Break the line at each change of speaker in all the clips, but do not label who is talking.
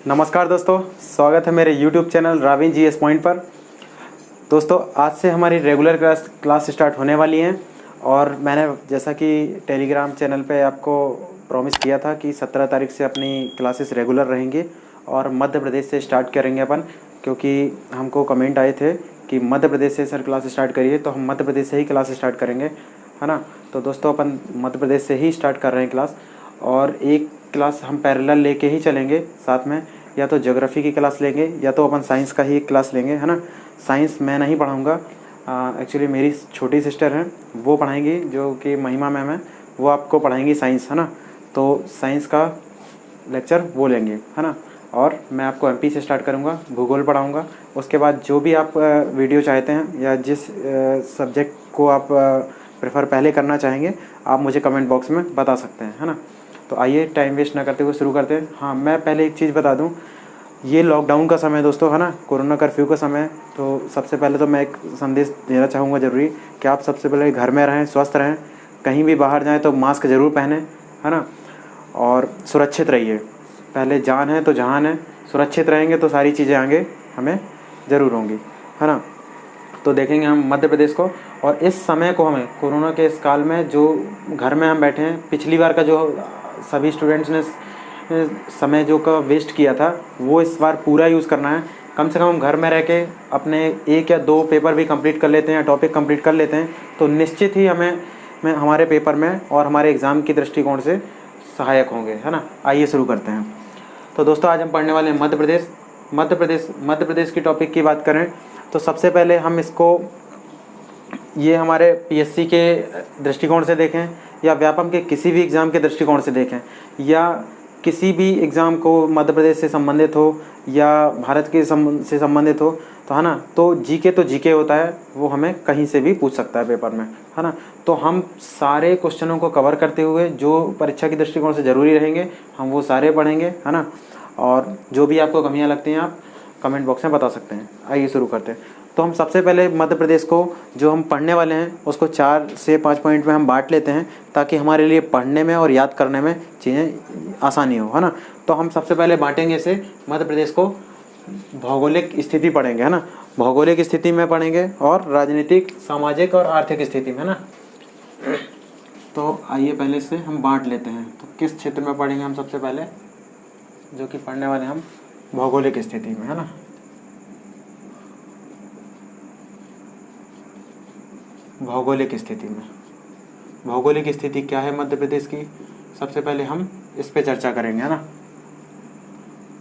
नमस्कार दोस्तों, स्वागत है मेरे YouTube चैनल रावीन जीएस पॉइंट पर। दोस्तों, आज से हमारी रेगुलर क्लास स्टार्ट होने वाली हैं और मैंने जैसा कि टेलीग्राम चैनल पे आपको प्रॉमिस किया था कि 17 तारीख से अपनी क्लासेस रेगुलर रहेंगी और मध्य प्रदेश से स्टार्ट करेंगे अपन, क्योंकि हमको कमेंट आए थे कि मध्य प्रदेश से सर क्लास स्टार्ट करिए, तो हम मध्य प्रदेश से ही क्लास स्टार्ट करेंगे, है ना। तो दोस्तों, अपन मध्य प्रदेश से ही स्टार्ट कर रहे हैं क्लास, और एक क्लास हम पैरेलल लेके ही चलेंगे साथ में। या तो ज्योग्राफी की क्लास लेंगे या तो अपन साइंस का ही क्लास लेंगे, है ना। साइंस मैं नहीं पढ़ाऊँगा, एक्चुअली मेरी छोटी सिस्टर हैं, वो पढ़ाएंगी, जो कि महिमा मैम है, वो आपको पढ़ाएंगी साइंस, है ना। तो साइंस का लेक्चर वो लेंगे, है ना। और मैं आपको एमपी से स्टार्ट करूँगा, भूगोल पढ़ाऊँगा। उसके बाद जो भी आप वीडियो चाहते हैं या जिस सब्जेक्ट को आप प्रेफर पहले करना चाहेंगे, आप मुझे कमेंट बॉक्स में बता सकते हैं, है ना। तो आइए टाइम वेस्ट ना करते हुए शुरू करते हैं। हाँ, मैं पहले एक चीज़ बता दूं, ये लॉकडाउन का समय है दोस्तों, है ना, कोरोना कर्फ्यू का समय है। तो सबसे पहले तो मैं एक संदेश देना चाहूँगा ज़रूरी, कि आप सबसे पहले घर में रहें, स्वस्थ रहें, कहीं भी बाहर जाएं तो मास्क ज़रूर पहनें, है ना, और सुरक्षित रहिए। पहले जान है तो जहान है, सुरक्षित रहेंगे तो सारी चीज़ें आगे हमें ज़रूर होंगी, है ना। तो देखेंगे हम मध्य प्रदेश को, और इस समय को हमें कोरोना के इस काल में जो घर में हम बैठे हैं, पिछली बार का जो सभी स्टूडेंट्स ने समय जो का वेस्ट किया था, वो इस बार पूरा यूज़ करना है। कम से कम हम घर में रह के अपने 1 या 2 पेपर भी कंप्लीट कर लेते हैं या टॉपिक कंप्लीट कर लेते हैं, तो निश्चित ही हमें हमारे पेपर में और हमारे एग्ज़ाम की दृष्टिकोण से सहायक होंगे, है ना। आइए शुरू करते हैं। तो दोस्तों, आज हम पढ़ने वाले हैं मध्य प्रदेश की टॉपिक की बात करें तो सबसे पहले हम इसको ये हमारे पीएससी के दृष्टिकोण से देखें, या व्यापम के किसी भी एग्ज़ाम के दृष्टिकोण से देखें, या किसी भी एग्ज़ाम को मध्य प्रदेश से संबंधित हो या भारत के से संबंधित हो, तो है ना। तो जीके होता है, वो हमें कहीं से भी पूछ सकता है पेपर में, है ना। तो हम सारे क्वेश्चनों को कवर करते हुए जो परीक्षा के दृष्टिकोण से ज़रूरी रहेंगे, हम वो सारे पढ़ेंगे, है ना। और जो भी आपको कमियाँ लगती हैं, आप कमेंट बॉक्स में बता सकते हैं। आइए शुरू करते हैं। तो हम सबसे पहले मध्य प्रदेश को जो हम पढ़ने वाले हैं उसको 4 से 5 पॉइंट में हम बांट लेते हैं, ताकि हमारे लिए पढ़ने में और याद करने में चीज़ें आसानी हो, है ना। तो हम सबसे पहले बांटेंगे इसे, मध्य प्रदेश को भौगोलिक स्थिति पढ़ेंगे, है ना। भौगोलिक स्थिति में पढ़ेंगे और राजनीतिक, सामाजिक और आर्थिक स्थिति में, है ना। तो आइए पहले से हम बांट लेते हैं। तो किस क्षेत्र में पढ़ेंगे हम सबसे पहले, जो कि पढ़ने वाले हम भौगोलिक स्थिति में, है ना। भौगोलिक स्थिति क्या है मध्य प्रदेश की, सबसे पहले हम इस पे चर्चा करेंगे, है ना।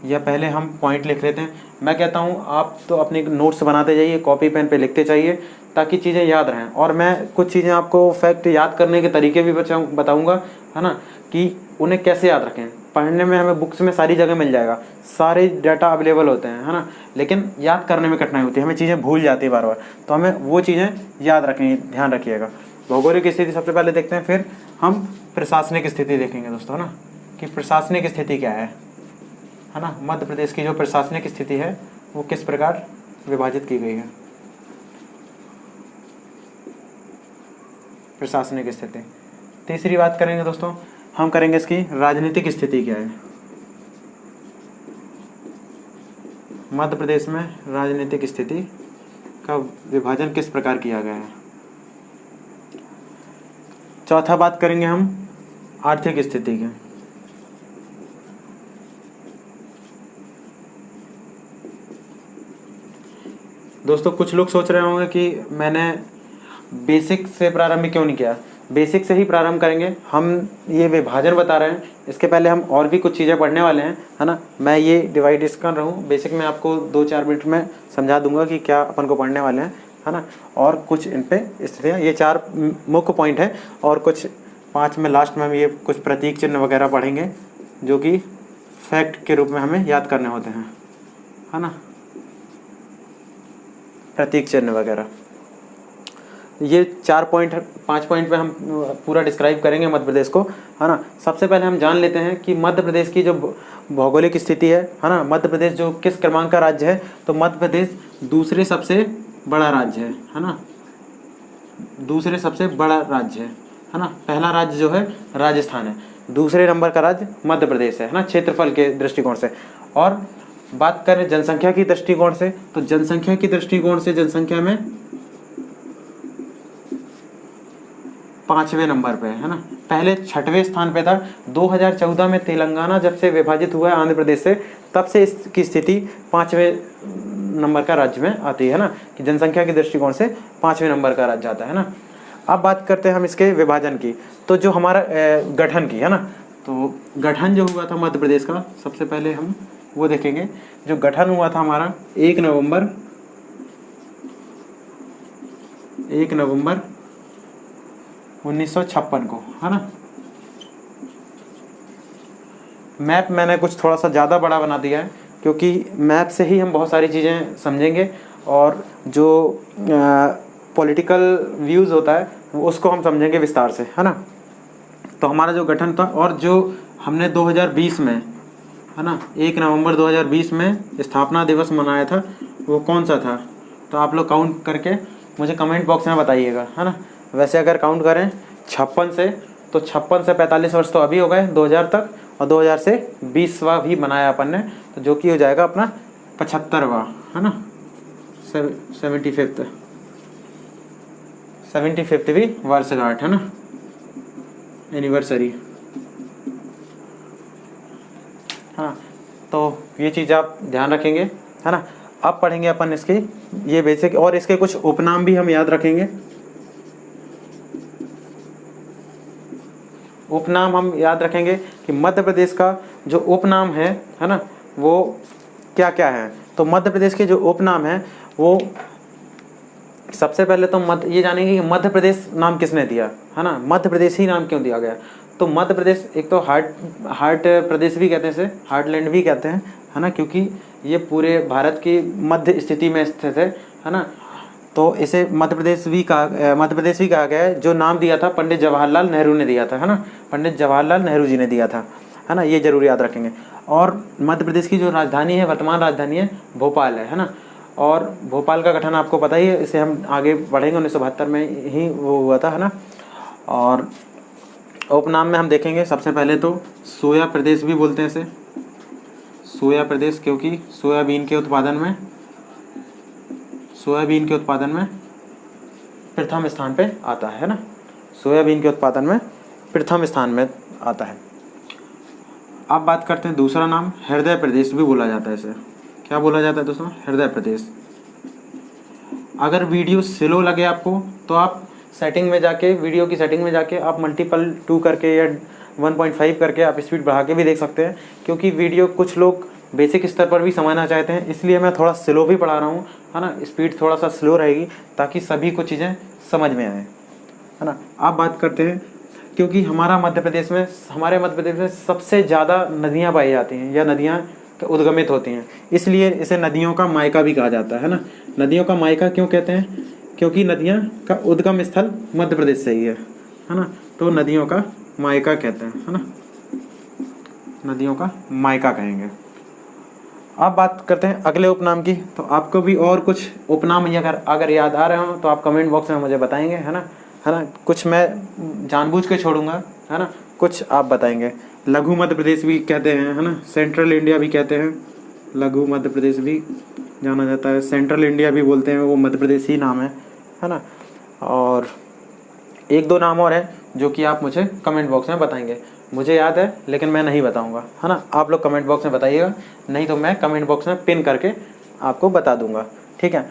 या पहले हम पॉइंट लिख लेते हैं। मैं कहता हूँ आप तो अपने नोट्स बनाते जाइए, कॉपी पेन पे लिखते जाइए, ताकि चीज़ें याद रहें। और मैं कुछ चीज़ें आपको फैक्ट याद करने के तरीके भी बताऊँगा, है ना, कि उन्हें कैसे याद रखें। पढ़ने में हमें बुक्स में सारी जगह मिल जाएगा, सारे डाटा अवेलेबल होते हैं, है ना, लेकिन याद करने में कठिनाई होती है, हमें चीज़ें भूल जाती है बार बार। तो हमें वो चीज़ें याद रखें, ध्यान रखिएगा। भौगोलिक स्थिति सबसे पहले देखते हैं, फिर हम प्रशासनिक स्थिति देखेंगे दोस्तों, है ना, कि प्रशासनिक स्थिति क्या है ना। मध्य प्रदेश की जो प्रशासनिक स्थिति है वो किस प्रकार विभाजित की गई है। प्रशासनिक स्थिति। तीसरी बात करेंगे दोस्तों, हम करेंगे इसकी राजनीतिक स्थिति क्या है। मध्य प्रदेश में राजनीतिक स्थिति का विभाजन किस प्रकार किया गया है। चौथा बात करेंगे हम आर्थिक स्थिति की। दोस्तों, कुछ लोग सोच रहे होंगे कि मैंने बेसिक से प्रारंभ क्यों नहीं किया। बेसिक से ही प्रारंभ करेंगे। हम ये विभाजन बता रहे हैं, इसके पहले हम और भी कुछ चीज़ें पढ़ने वाले हैं, है ना। मैं ये डिवाइड इस कर रहा हूँ। बेसिक में आपको 2-4 मिनट में समझा दूंगा कि क्या अपन को पढ़ने वाले हैं, है ना। और कुछ इन पे स्थितियाँ, ये 4 मुख्य पॉइंट है, और कुछ 5 में लास्ट में हम ये कुछ प्रतीक चिन्ह वगैरह पढ़ेंगे, जो कि फैक्ट के रूप में हमें याद करने होते हैं, है ना, प्रतीक चिन्ह वगैरह। ये 5 पॉइंट पे हम पूरा डिस्क्राइब करेंगे मध्य प्रदेश को, है ना। सबसे पहले हम जान लेते हैं कि मध्य प्रदेश की जो भौगोलिक स्थिति है ना, मध्य प्रदेश जो किस क्रमांक का राज्य है। तो मध्य प्रदेश दूसरे सबसे बड़ा राज्य है ना, दूसरे सबसे बड़ा राज्य है ना। पहला राज्य जो है राजस्थान है, दूसरे नंबर का राज्य मध्य प्रदेश है ना, क्षेत्रफल के दृष्टिकोण से। और बात करें जनसंख्या की दृष्टिकोण से, तो जनसंख्या की दृष्टिकोण से जनसंख्या में 5वें नंबर पे है ना, पहले 6वें स्थान पे था। 2014 में तेलंगाना जब से विभाजित हुआ है आंध्र प्रदेश से, तब से इसकी स्थिति 5वें नंबर का राज्य में आती है ना, कि जनसंख्या के दृष्टिकोण से 5वें नंबर का राज्य आता है ना। अब बात करते हैं हम इसके विभाजन की, तो जो हमारा गठन की है ना, तो गठन जो हुआ था मध्य प्रदेश का, सबसे पहले हम वो देखेंगे। जो गठन हुआ था हमारा 1 नवंबर 1956 को, है ना। मैप मैंने कुछ थोड़ा सा ज़्यादा बड़ा बना दिया है, क्योंकि मैप से ही हम बहुत सारी चीज़ें समझेंगे, और जो पॉलिटिकल व्यूज़ होता है उसको हम समझेंगे विस्तार से, है ना। तो हमारा जो गठन था, और जो हमने 2020 में, है ना, 1 नवंबर 2020 में स्थापना दिवस मनाया था, वो कौन सा था, तो आप लोग काउंट करके मुझे कमेंट बॉक्स में बताइएगा, है ना। वैसे अगर काउंट करें 56 से, तो 56 से 45 वर्ष तो अभी हो गए 2000 तक, और 2000 से 20वां भी बनाया अपन ने, तो जो कि हो जाएगा अपना 75वां, है ना, 75वीं वर्षगांठ, है ना, एनिवर्सरी। हाँ, तो ये चीज़ आप ध्यान रखेंगे, है ना। अब पढ़ेंगे अपन इसकी ये बेसिक, और इसके कुछ उपनाम भी हम याद रखेंगे। उपनाम हम याद रखेंगे कि मध्य प्रदेश का जो उपनाम है ना, वो क्या क्या है। तो मध्य प्रदेश के जो उपनाम है, वो सबसे पहले तो ये जानेंगे कि मध्य प्रदेश नाम किसने दिया, है ना, मध्य प्रदेश ही नाम क्यों दिया गया। तो मध्य प्रदेश एक तो हार्ट प्रदेश भी कहते हैं, इसे हार्टलैंड भी कहते हैं, है ना, क्योंकि ये पूरे भारत की मध्य स्थिति में स्थित है ना। तो इसे मध्य प्रदेश भी कहा गया है। जो नाम दिया था पंडित जवाहरलाल नेहरू ने दिया था, है ना, पंडित जवाहरलाल नेहरू जी ने दिया था, है ना, ये जरूर याद रखेंगे। और मध्य प्रदेश की जो राजधानी है, वर्तमान राजधानी है, भोपाल है ना। और भोपाल का गठन आपको पता ही है, इसे हम आगे बढ़ेंगे, 1972 में ही वो हुआ था, है ना। और उपनाम में हम देखेंगे सबसे पहले तो सोया प्रदेश भी बोलते हैं इसे, सोया प्रदेश, क्योंकि सोयाबीन के उत्पादन में प्रथम स्थान पे आता है ना, सोयाबीन के उत्पादन में प्रथम स्थान में आता है। अब बात करते हैं दूसरा नाम, हृदय प्रदेश भी बोला जाता है इसे। क्या बोला जाता है दोस्तों? हृदय प्रदेश। अगर वीडियो स्लो लगे आपको, तो आप सेटिंग में जाके, वीडियो की सेटिंग में जाके आप मल्टीपल 2 करके या 1.5 करके आप स्पीड बढ़ा के भी देख सकते हैं, क्योंकि वीडियो कुछ लोग बेसिक स्तर पर भी समझना चाहते हैं, इसलिए मैं थोड़ा स्लो भी पढ़ा रहा हूँ, है ना। स्पीड थोड़ा सा स्लो रहेगी ताकि सभी को चीज़ें समझ में आए, है ना। आप बात करते हैं, क्योंकि हमारे मध्य प्रदेश में सबसे ज़्यादा नदियाँ पाई जाती हैं, या नदियाँ उद्गमित होती हैं, इसलिए इसे नदियों का मायका भी कहा जाता है ना। नदियों का मायका क्यों कहते हैं? क्योंकि नदियाँ का उद्गम स्थल मध्य प्रदेश से ही है ना, तो नदियों का मायका कहते हैं, है ना, नदियों का मायका कहेंगे। अब बात करते हैं अगले उपनाम की। तो आपको भी और कुछ उपनाम अगर याद आ रहे हो तो आप कमेंट बॉक्स में मुझे बताएंगे, है ना। कुछ मैं जानबूझ के छोड़ूंगा, है ना, कुछ आप बताएंगे। लघु मध्य प्रदेश भी कहते हैं, है ना, सेंट्रल इंडिया भी कहते हैं, लघु मध्य प्रदेश भी जाना जाता है, सेंट्रल इंडिया भी बोलते हैं, वो मध्य प्रदेश ही नाम है ना। और 1-2 नाम और है जो कि आप मुझे कमेंट बॉक्स में बताएंगे। मुझे याद है लेकिन मैं नहीं बताऊंगा, है ना। आप लोग कमेंट बॉक्स में बताइएगा, नहीं तो मैं कमेंट बॉक्स में पिन करके आपको बता दूंगा, ठीक है।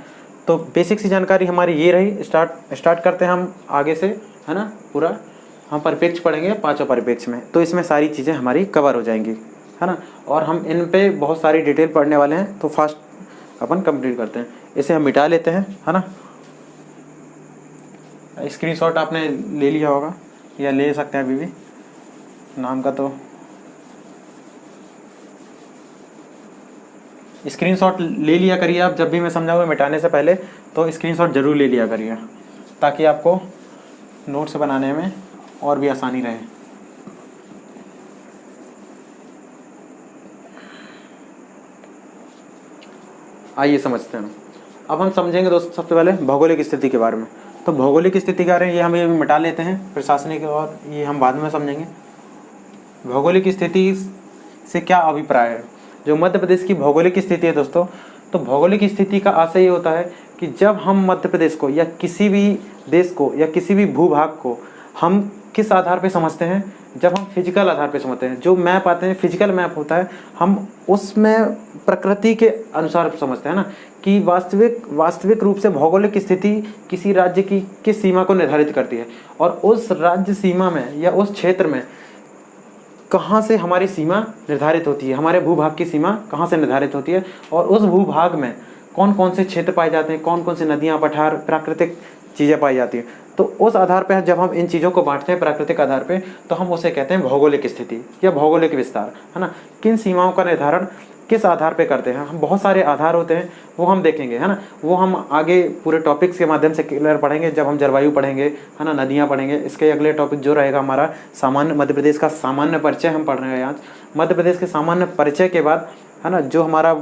तो बेसिक सी जानकारी हमारी ये रही। स्टार्ट करते हैं हम आगे से, है ना। पूरा हम परिप्रेक्ष्य पढ़ेंगे 5 परिप्रेक्ष्य में, तो इसमें सारी चीज़ें हमारी कवर हो जाएंगी, है ना। और हम इन पे बहुत सारी डिटेल पढ़ने वाले हैं, तो फास्ट अपन कंप्लीट करते हैं। इसे हम मिटा लेते हैं, है ना। स्क्रीनशॉट आपने ले लिया होगा या ले सकते हैं अभी भी, नाम का तो स्क्रीनशॉट ले लिया करिए आप। जब भी मैं समझाऊंगा मिटाने से पहले, तो स्क्रीनशॉट जरूर ले लिया करिए, ताकि आपको नोट्स बनाने में और भी आसानी रहे। आइए समझते हैं। अब हम समझेंगे दोस्तों सबसे पहले भौगोलिक स्थिति के बारे में। तो भौगोलिक स्थिति क्या है, ये हम ये मिटा लेते हैं प्रशासनिक, और ये हम बाद में समझेंगे। भौगोलिक स्थिति से क्या अभिप्राय है? जो मध्य प्रदेश की भौगोलिक स्थिति है दोस्तों, तो भौगोलिक स्थिति का आशय ये होता है कि जब हम मध्य प्रदेश को या किसी भी देश को या किसी भी भूभाग को हम किस आधार पे समझते हैं, जब हम फिजिकल आधार पे समझते हैं, जो मैप आते हैं फिजिकल मैप होता है, हम उसमें प्रकृति के अनुसार समझते हैं ना कि वास्तविक रूप से भौगोलिक स्थिति किसी राज्य की किस सीमा को निर्धारित करती है और उस राज्य सीमा में या उस क्षेत्र में कहाँ से हमारी सीमा निर्धारित होती है, हमारे भूभाग की सीमा कहाँ से निर्धारित होती है और उस भूभाग में कौन कौन से क्षेत्र पाए जाते हैं, कौन कौन से नदियाँ, पठार, प्राकृतिक चीज़ें पाई जाती हैं। तो उस आधार पर जब हम इन चीज़ों को बांटते हैं प्राकृतिक आधार पे, तो हम उसे कहते हैं भौगोलिक स्थिति या भौगोलिक विस्तार, है ना। किन सीमाओं का निर्धारण किस आधार पे करते हैं, हम बहुत सारे आधार होते हैं, वो हम देखेंगे, है ना। वो हम आगे पूरे टॉपिक्स के माध्यम से क्लियर पढ़ेंगे, जब हम जलवायु पढ़ेंगे, है ना, नदियाँ पढ़ेंगे। इसके अगले टॉपिक जो रहेगा हमारा सामान्य मध्य प्रदेश का सामान्य परिचय हम पढ़ रहे हैं आज। मध्य प्रदेश के सामान्य परिचय के बाद, है ना, जो हमारा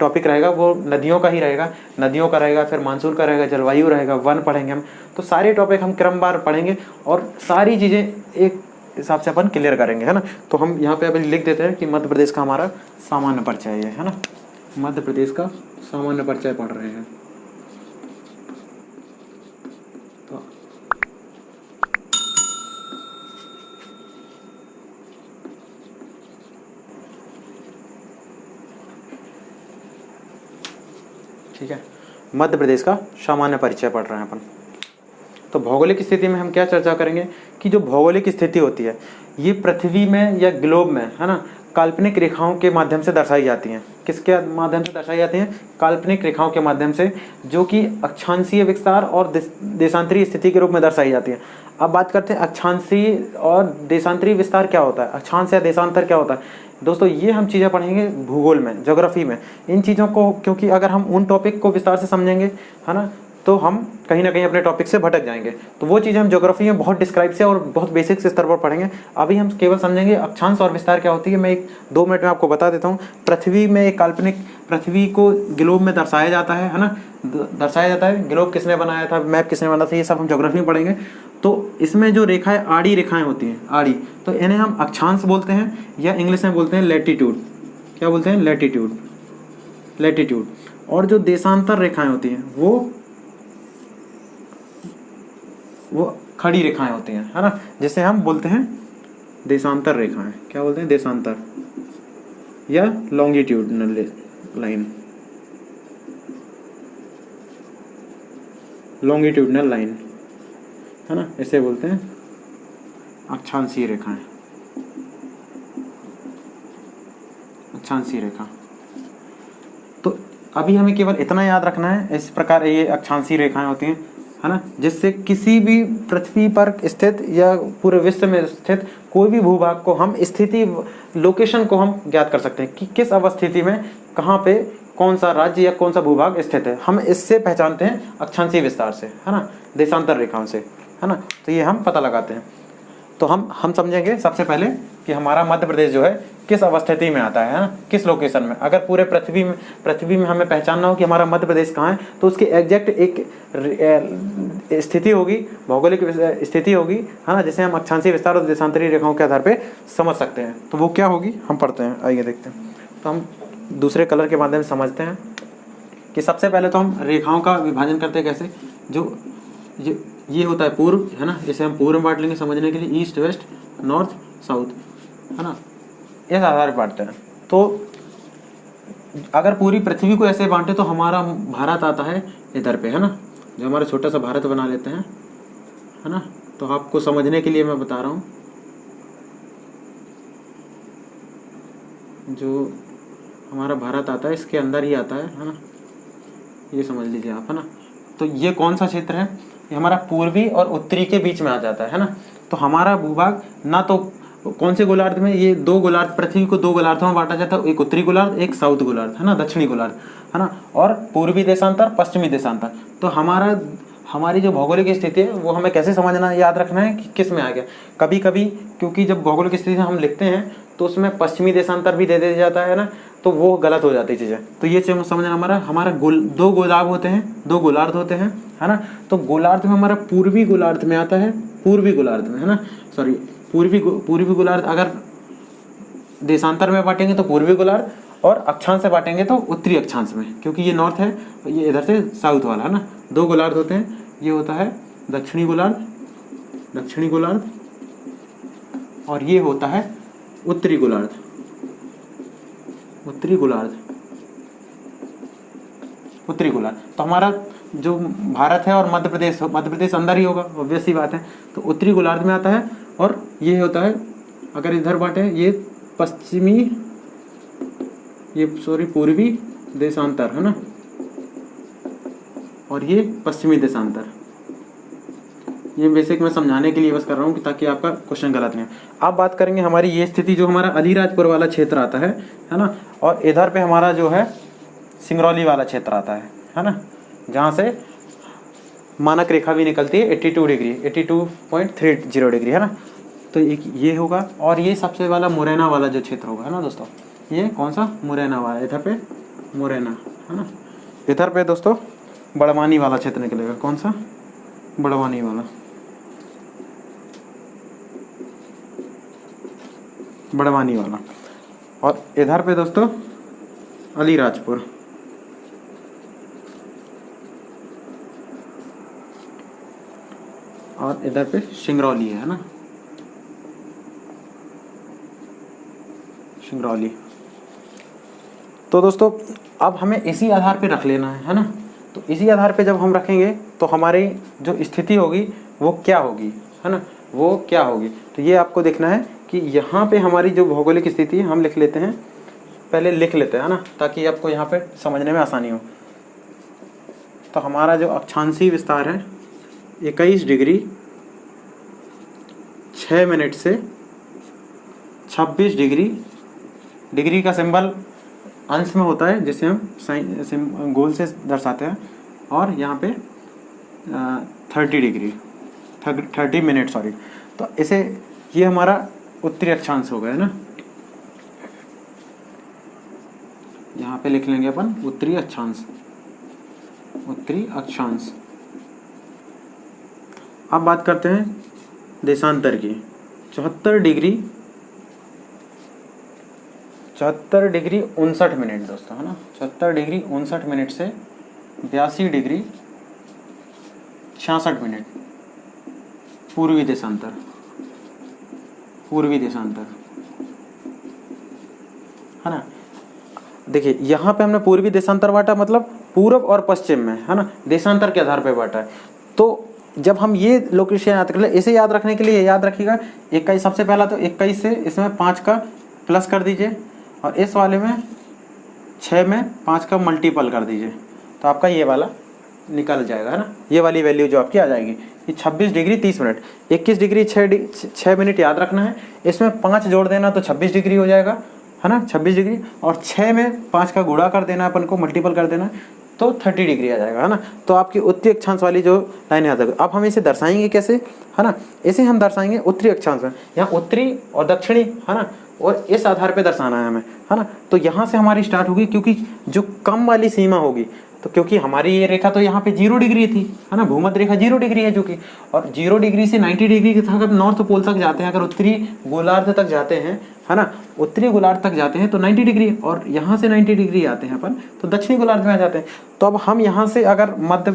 टॉपिक रहेगा वो नदियों का ही रहेगा, नदियों का रहेगा, फिर मानसून का रहेगा, जलवायु रहेगा, वन पढ़ेंगे हम। तो सारे टॉपिक हम क्रमवार पढ़ेंगे और सारी चीज़ें एक हिसाब से अपन क्लियर करेंगे, है ना। तो हम यहाँ पे अभी लिख देते हैं कि मध्य प्रदेश का हमारा सामान्य परिचय है ना, मध्य प्रदेश का सामान्य परिचय पढ़ रहे हैं। ठीक है, मध्य प्रदेश का सामान्य परिचय पढ़ रहे हैं अपन। तो भौगोलिक स्थिति में हम क्या चर्चा करेंगे कि जो भौगोलिक स्थिति होती है ये पृथ्वी में या ग्लोब में, है ना, काल्पनिक रेखाओं के माध्यम से दर्शाई जाती हैं। किसके माध्यम से दर्शाई जाती हैं? काल्पनिक रेखाओं के माध्यम से, जो कि अक्षांशीय विस्तार और देशांतरीय स्थिति के रूप में दर्शाई जाती हैं। अब बात करते हैं अक्षांशीय और देशांतरीय विस्तार क्या होता है, अक्षांश या देशांतर क्या होता है। दोस्तों ये हम चीज़ें पढ़ेंगे भूगोल में, ज्योग्राफी में, इन चीज़ों को, क्योंकि अगर हम उन टॉपिक को विस्तार से समझेंगे, है ना, तो हम कहीं ना कहीं अपने टॉपिक से भटक जाएंगे। तो वो चीज़ हम ज्योग्राफी में बहुत डिस्क्राइब से और बहुत बेसिक स्तर पर पढ़ेंगे। अभी हम केवल समझेंगे अक्षांश और विस्तार क्या होती है। मैं 2 मिनट में आपको बता देता हूँ। पृथ्वी में एक काल्पनिक, पृथ्वी को ग्लोब में दर्शाया जाता है ना, दर्शाया जाता है। ग्लोब किसने बनाया था, मैप किसने बनाया था, ये सब हम ज्योग्राफी में पढ़ेंगे। तो इसमें जो रेखाएं, आड़ी रेखाएं होती हैं, आड़ी, तो इन्हें हम अक्षांश बोलते हैं या इंग्लिश में बोलते हैं लैटिट्यूड। क्या बोलते हैं? Latitude, latitude. और जो देशांतर रेखाएं होती हैं वो खड़ी रेखाएं होती हैं, है ना, जिसे हम बोलते हैं देशांतर रेखाएं। क्या बोलते हैं? देशांतर या लॉन्गिट्यूडनल लाइन, लॉन्गिट्यूडनल लाइन, है ना, इसे बोलते हैं अक्षांशीय रेखाएं, अक्षांशीय रेखा। तो अभी हमें केवल इतना याद रखना है, इस प्रकार ये अक्षांशीय रेखाएं होती हैं, है ना, जिससे किसी भी पृथ्वी पर स्थित या पूरे विश्व में स्थित कोई भी भूभाग को हम स्थिति, लोकेशन को हम ज्ञात कर सकते हैं कि किस अवस्थिति में कहाँ पे कौन सा राज्य या कौन सा भूभाग स्थित है। हम इससे पहचानते हैं अक्षांशीय विस्तार से, है ना, देशांतर रेखाओं से, है ना। तो ये हम पता लगाते हैं। तो हम समझेंगे सबसे पहले कि हमारा मध्य प्रदेश जो है किस अवस्थिति में आता है ना, किस लोकेशन में। अगर पूरे पृथ्वी में हमें पहचानना हो कि हमारा मध्य प्रदेश कहाँ है, तो उसकी एग्जैक्ट एक स्थिति होगी, भौगोलिक स्थिति होगी, है ना, जिसे हम अक्षांशीय विस्तार और देशांतरीय रेखाओं के आधार पर समझ सकते हैं। तो वो क्या होगी, हम पढ़ते हैं, आइए देखते हैं। तो हम दूसरे कलर के माध्यम से समझते हैं कि सबसे पहले तो हम रेखाओं का विभाजन करते हैं कैसे। जो ये होता है पूर्व, है ना, इसे हम पूर्व में बांट लेंगे समझने के लिए, ईस्ट, वेस्ट, नॉर्थ, साउथ, है ना, इस आधार पर बांटते हैं। तो अगर पूरी पृथ्वी को ऐसे बांटे तो हमारा भारत आता है इधर पे, है ना, जो हमारा छोटा सा भारत बना लेते हैं, है ना। तो आपको समझने के लिए मैं बता रहा हूँ, जो हमारा भारत आता है इसके अंदर ही आता है ना, ये समझ लीजिए आप, है ना। तो ये कौन सा क्षेत्र है, ये हमारा पूर्वी और उत्तरी के बीच में आ जाता है ना। तो हमारा भूभाग ना तो कौन से गोलार्ध में, ये 2 गोलार्ध, पृथ्वी को 2 गोलार्धों में बांटा जाता है, एक उत्तरी गोलार्ध, एक साउथ गोलार्ध, है ना, दक्षिणी गोलार्ध, है ना, और पूर्वी देशांतर, पश्चिमी देशांतर। तो हमारी जो भौगोलिक स्थिति है वो हमें कैसे समझना, याद रखना है कि किस में आ गया। कभी कभी क्योंकि जब भौगोलिक स्थिति हम लिखते हैं तो उसमें पश्चिमी देशांतर भी दे दिया जाता है ना, तो वो गलत हो जाती है चीज़ें। तो ये चीज़ समझना, हमारा 2 गोलार्ध होते हैं, 2 गोलार्ध होते हैं, है ना। तो गोलार्ध में हमारा पूर्वी गोलार्ध में आता है, पूर्वी गोलार्ध में, है ना, सॉरी, पूर्वी गोलार्ध। अगर देशांतर में बांटेंगे तो पूर्वी गोलार्ध, और अक्षांश से बांटेंगे तो उत्तरी अक्षांश में, क्योंकि ये नॉर्थ है, ये इधर से साउथ वाला है ना। दो गोलार्ध होते हैं, ये होता है दक्षिणी गोलार्ध और ये होता है उत्तरी गोलार्ध। तो हमारा जो भारत है और मध्य प्रदेश अंदर ही होगा, ऑब्वियस सी बात है। तो उत्तरी गोलार्ध में आता है और ये होता है, अगर इधर बांटे ये पूर्वी देशांतर है ना, और ये पश्चिमी देशांतर। ये बेसिक मैं समझाने के लिए बस कर रहा हूँ कि ताकि आपका क्वेश्चन गलत नहीं हो। अब बात करेंगे हमारी ये स्थिति जो हमारा अलीराजपुर वाला क्षेत्र आता है ना, और इधर पे हमारा जो है सिंगरौली वाला क्षेत्र आता है ना, जहाँ से मानक रेखा भी निकलती है 82 डिग्री 82.30 डिग्री है ना। तो ये होगा, और ये सबसे वाला मुरैना वाला जो क्षेत्र होगा है ना दोस्तों, ये कौन सा मुरैना वाला, इधर पे मुरैना है ना। इधर पे दोस्तों बड़वानी वाला क्षेत्र निकलेगा, कौन सा, बड़वानी वाला। और इधर पे दोस्तों अलीराजपुर, और इधर पे सिंगरौली है ना, सिंगरौली। तो दोस्तों अब हमें इसी आधार पे रख लेना है ना। तो इसी आधार पे जब हम रखेंगे तो हमारी जो स्थिति होगी वो क्या होगी है ना, वो क्या होगी। तो ये आपको देखना है कि यहाँ पे हमारी जो भौगोलिक स्थिति है, हम लिख लेते हैं, पहले लिख लेते हैं ना, ताकि आपको यहाँ पे समझने में आसानी हो। तो हमारा जो अक्षांशीय विस्तार है 21 डिग्री 6 मिनट से 26 डिग्री का सिंबल अंश में होता है, जिसे हम गोल से दर्शाते हैं, और यहाँ पे 30 मिनट सॉरी। तो इसे, ये हमारा उत्तरी अक्षांश हो गया है ना, यहाँ पे लिख लेंगे अपन उत्तरी अक्षांश। अब बात करते हैं देशांतर की। 74 डिग्री 59 मिनट दोस्तों है ना, 74 डिग्री 59 मिनट से 82 डिग्री 66 मिनट पूर्वी देशांतर है ना। देखिए यहाँ पे हमने पूर्वी देशांतर बांटा, मतलब पूर्व और पश्चिम में है ना, देशांतर के आधार पे बांटा है। तो जब हम ये लोकेशन याद कर ले, इसे याद रखने के लिए याद रखिएगा 21, सबसे पहला तो 21 से इसमें 5 का प्लस कर दीजिए, और इस वाले में 6 में 5 का मल्टीपल कर दीजिए, तो आपका ये वाला निकल जाएगा है ना, ये वाली वैल्यू जो आपकी आ जाएगी। ये 26 डिग्री 30 मिनट, 21 डिग्री 6 मिनट याद रखना है, इसमें 5 जोड़ देना तो 26 डिग्री हो जाएगा है ना, 26 डिग्री, और 6 में 5 का गुणा कर देना, अपन को मल्टीपल कर देना, तो 30 डिग्री आ जाएगा है ना। तो आपकी उत्तरी अक्षांश वाली जो लाइन आ जाएगी। अब हम इसे दर्शाएंगे कैसे है ना, इसे हम दर्शाएंगे उत्तरी अक्षांश में, यहाँ उत्तरी और दक्षिणी है ना, और इस आधार पे दर्शाना है हमें है ना। तो यहाँ से हमारी स्टार्ट होगी, क्योंकि जो कम वाली सीमा होगी, तो क्योंकि हमारी ये रेखा तो यहाँ पे 0 डिग्री थी है ना, भूमध्य रेखा 0 डिग्री है जो कि, और 0 डिग्री से 90 डिग्री तक अगर नॉर्थ पोल तक जाते हैं, अगर उत्तरी गोलार्ध तक जाते हैं है ना, उत्तरी गोलार्ध तक जाते हैं तो 90 डिग्री, और यहाँ से 90 डिग्री आते हैं अपन तो दक्षिणी गोलार्ध में आ जाते हैं। तो अब हम यहाँ से अगर मध्य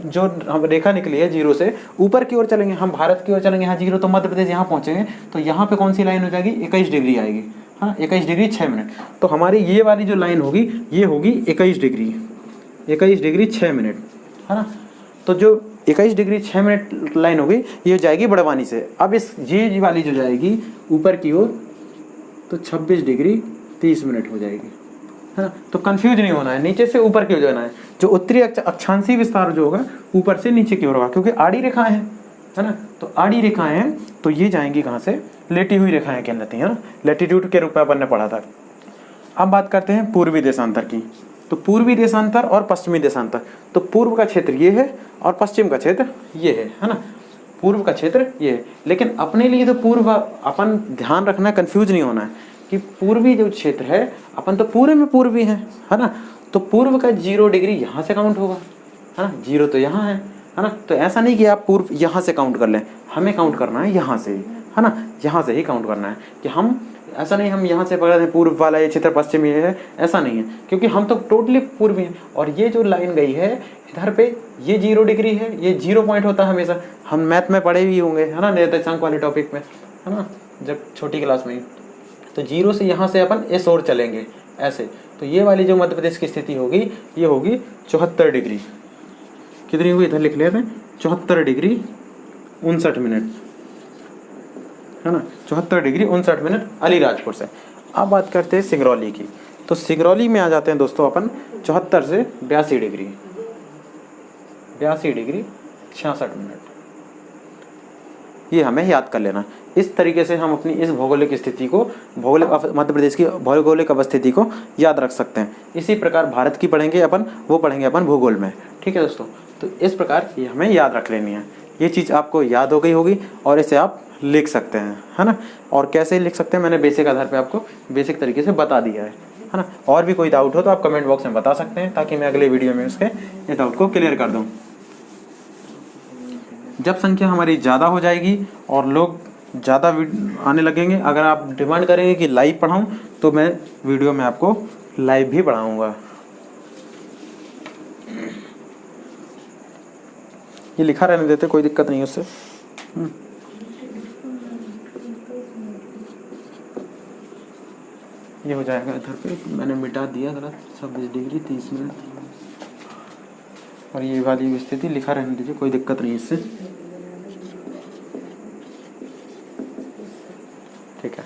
जो हम रेखा निकली है 0 से ऊपर की ओर चलेंगे, हम भारत की ओर चलेंगे, यहाँ 0 तो मध्य प्रदेश यहाँ पहुँचेंगे, तो यहाँ पे कौन सी लाइन हो जाएगी, 21 डिग्री आएगी हाँ, 21 डिग्री 6 मिनट। तो हमारी ये वाली जो लाइन होगी ये होगी 21 डिग्री 6 मिनट है ना। तो जो 21 डिग्री 6 मिनट लाइन होगी ये हो जाएगी बड़वानी से। अब इस ये वाली जो जाएगी ऊपर की ओर तो 26 डिग्री 30 मिनट हो जाएगी है ना। तो कंफ्यूज नहीं होना है, नीचे से ऊपर की ओर जाना है। जो उत्तरी अक्षांशीय विस्तार जो होगा ऊपर से नीचे की ओर होगा, क्योंकि आड़ी रेखाएं हैं है ना। तो आड़ी रेखाएं हैं तो ये जाएंगी कहाँ से, लेटी हुई रेखाएं कहलाती हैं, लैटिट्यूड के रूप में अपन ने पढ़ा था। अब बात करते हैं पूर्वी देशांतर की। तो पूर्वी देशांतर और पश्चिमी देशांतर, तो पूर्व का क्षेत्र ये है और पश्चिम का क्षेत्र ये है ना। पूर्व का क्षेत्र ये है, लेकिन अपने लिए तो पूर्व अपन ध्यान रखना, कंफ्यूज नहीं होना है कि पूर्वी जो क्षेत्र है अपन तो पूरे में पूर्वी है ना। तो पूर्व का 0 डिग्री यहाँ से काउंट होगा है ना, 0 तो यहाँ है ना। तो ऐसा नहीं कि आप पूर्व यहाँ से काउंट कर लें, हमें काउंट करना है यहाँ से है ना, यहाँ से ही काउंट करना है कि हम ऐसा नहीं हम यहाँ से पकड़ दें पूर्व वाला ये क्षेत्र पश्चिम ये है, ऐसा नहीं है, क्योंकि हम तो टोटली पूर्वी हैं। और ये जो लाइन गई है इधर पे ये 0 डिग्री है, ये 0 पॉइंट होता है हमेशा, हम मैथ में पढ़े भी होंगे है ना, निर्देशांक वाले टॉपिक में है ना, जब छोटी क्लास में। तो 0 से यहाँ से अपन इस ओर चलेंगे ऐसे, तो ये वाली जो मध्य प्रदेश की स्थिति होगी ये होगी 74 डिग्री। कितनी हुई इधर लिख लेते हैं, 74 डिग्री 59 मिनट है ना, 74 डिग्री 59 मिनट अलीराजपुर से। अब बात करते हैं सिंगरौली की। तो सिंगरौली में आ जाते हैं दोस्तों अपन 74 से 82 डिग्री, 82 डिग्री 66 मिनट, ये हमें याद कर लेना। इस तरीके से हम अपनी इस भौगोलिक स्थिति को, मध्य प्रदेश की भौगोलिक अवस्थिति को याद रख सकते हैं। इसी प्रकार भारत की पढ़ेंगे अपन, वो पढ़ेंगे अपन भूगोल में, ठीक है दोस्तों। तो इस प्रकार ये हमें याद रख लेनी है। ये चीज़ आपको याद हो गई होगी और इसे आप लिख सकते हैं, है ना। और कैसे लिख सकते हैं मैंने बेसिक आधार पे आपको बेसिक तरीके से बता दिया है ना। और भी कोई डाउट हो तो आप कमेंट बॉक्स में बता सकते हैं, ताकि मैं अगले वीडियो में उसके ये डाउट को क्लियर कर दूं। जब संख्या हमारी ज़्यादा हो जाएगी और लोग ज़्यादा आने लगेंगे, अगर आप डिमांड करेंगे कि लाइव पढ़ाऊँ तो मैं वीडियो में आपको लाइव भी पढ़ाऊँगा। ये लिखा रहने देते, कोई दिक्कत नहीं है उससे। ये हो जाएगा इधर पे, मैंने मिटा दिया गलत, 26 डिग्री 30 मिनट, और ये वाली स्थिति लिखा रहने दीजिए, कोई दिक्कत नहीं इससे, ठीक है।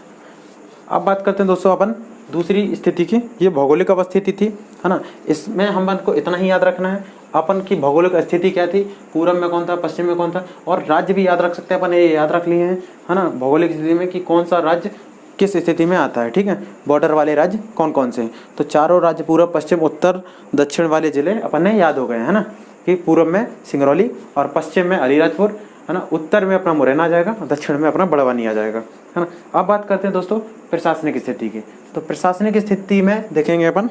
अब बात करते हैं दोस्तों अपन दूसरी स्थिति की। ये भौगोलिक अवस्थिति थी, है ना। इसमें हम को इतना ही याद रखना है अपन की भौगोलिक स्थिति क्या थी, पूरब में कौन था, पश्चिम में कौन था, और राज्य भी याद रख सकते हैं अपन, ये याद रख लिए हैं, है ना, भौगोलिक स्थिति में कि कौन सा राज्य किस स्थिति में आता है, ठीक है। बॉर्डर वाले राज्य कौन कौन से हैं, तो चारों राज्य पूर्व पश्चिम उत्तर दक्षिण वाले जिले अपन ने याद हो गए, है ना, कि पूर्व में सिंगरौली और पश्चिम में अलीराजपुर, है ना, उत्तर में अपना मुरैना आ जाएगा, दक्षिण में अपना बड़वानी आ जाएगा, है ना। अब बात करते हैं दोस्तों प्रशासनिक स्थिति की। तो प्रशासनिक स्थिति में देखेंगे अपन,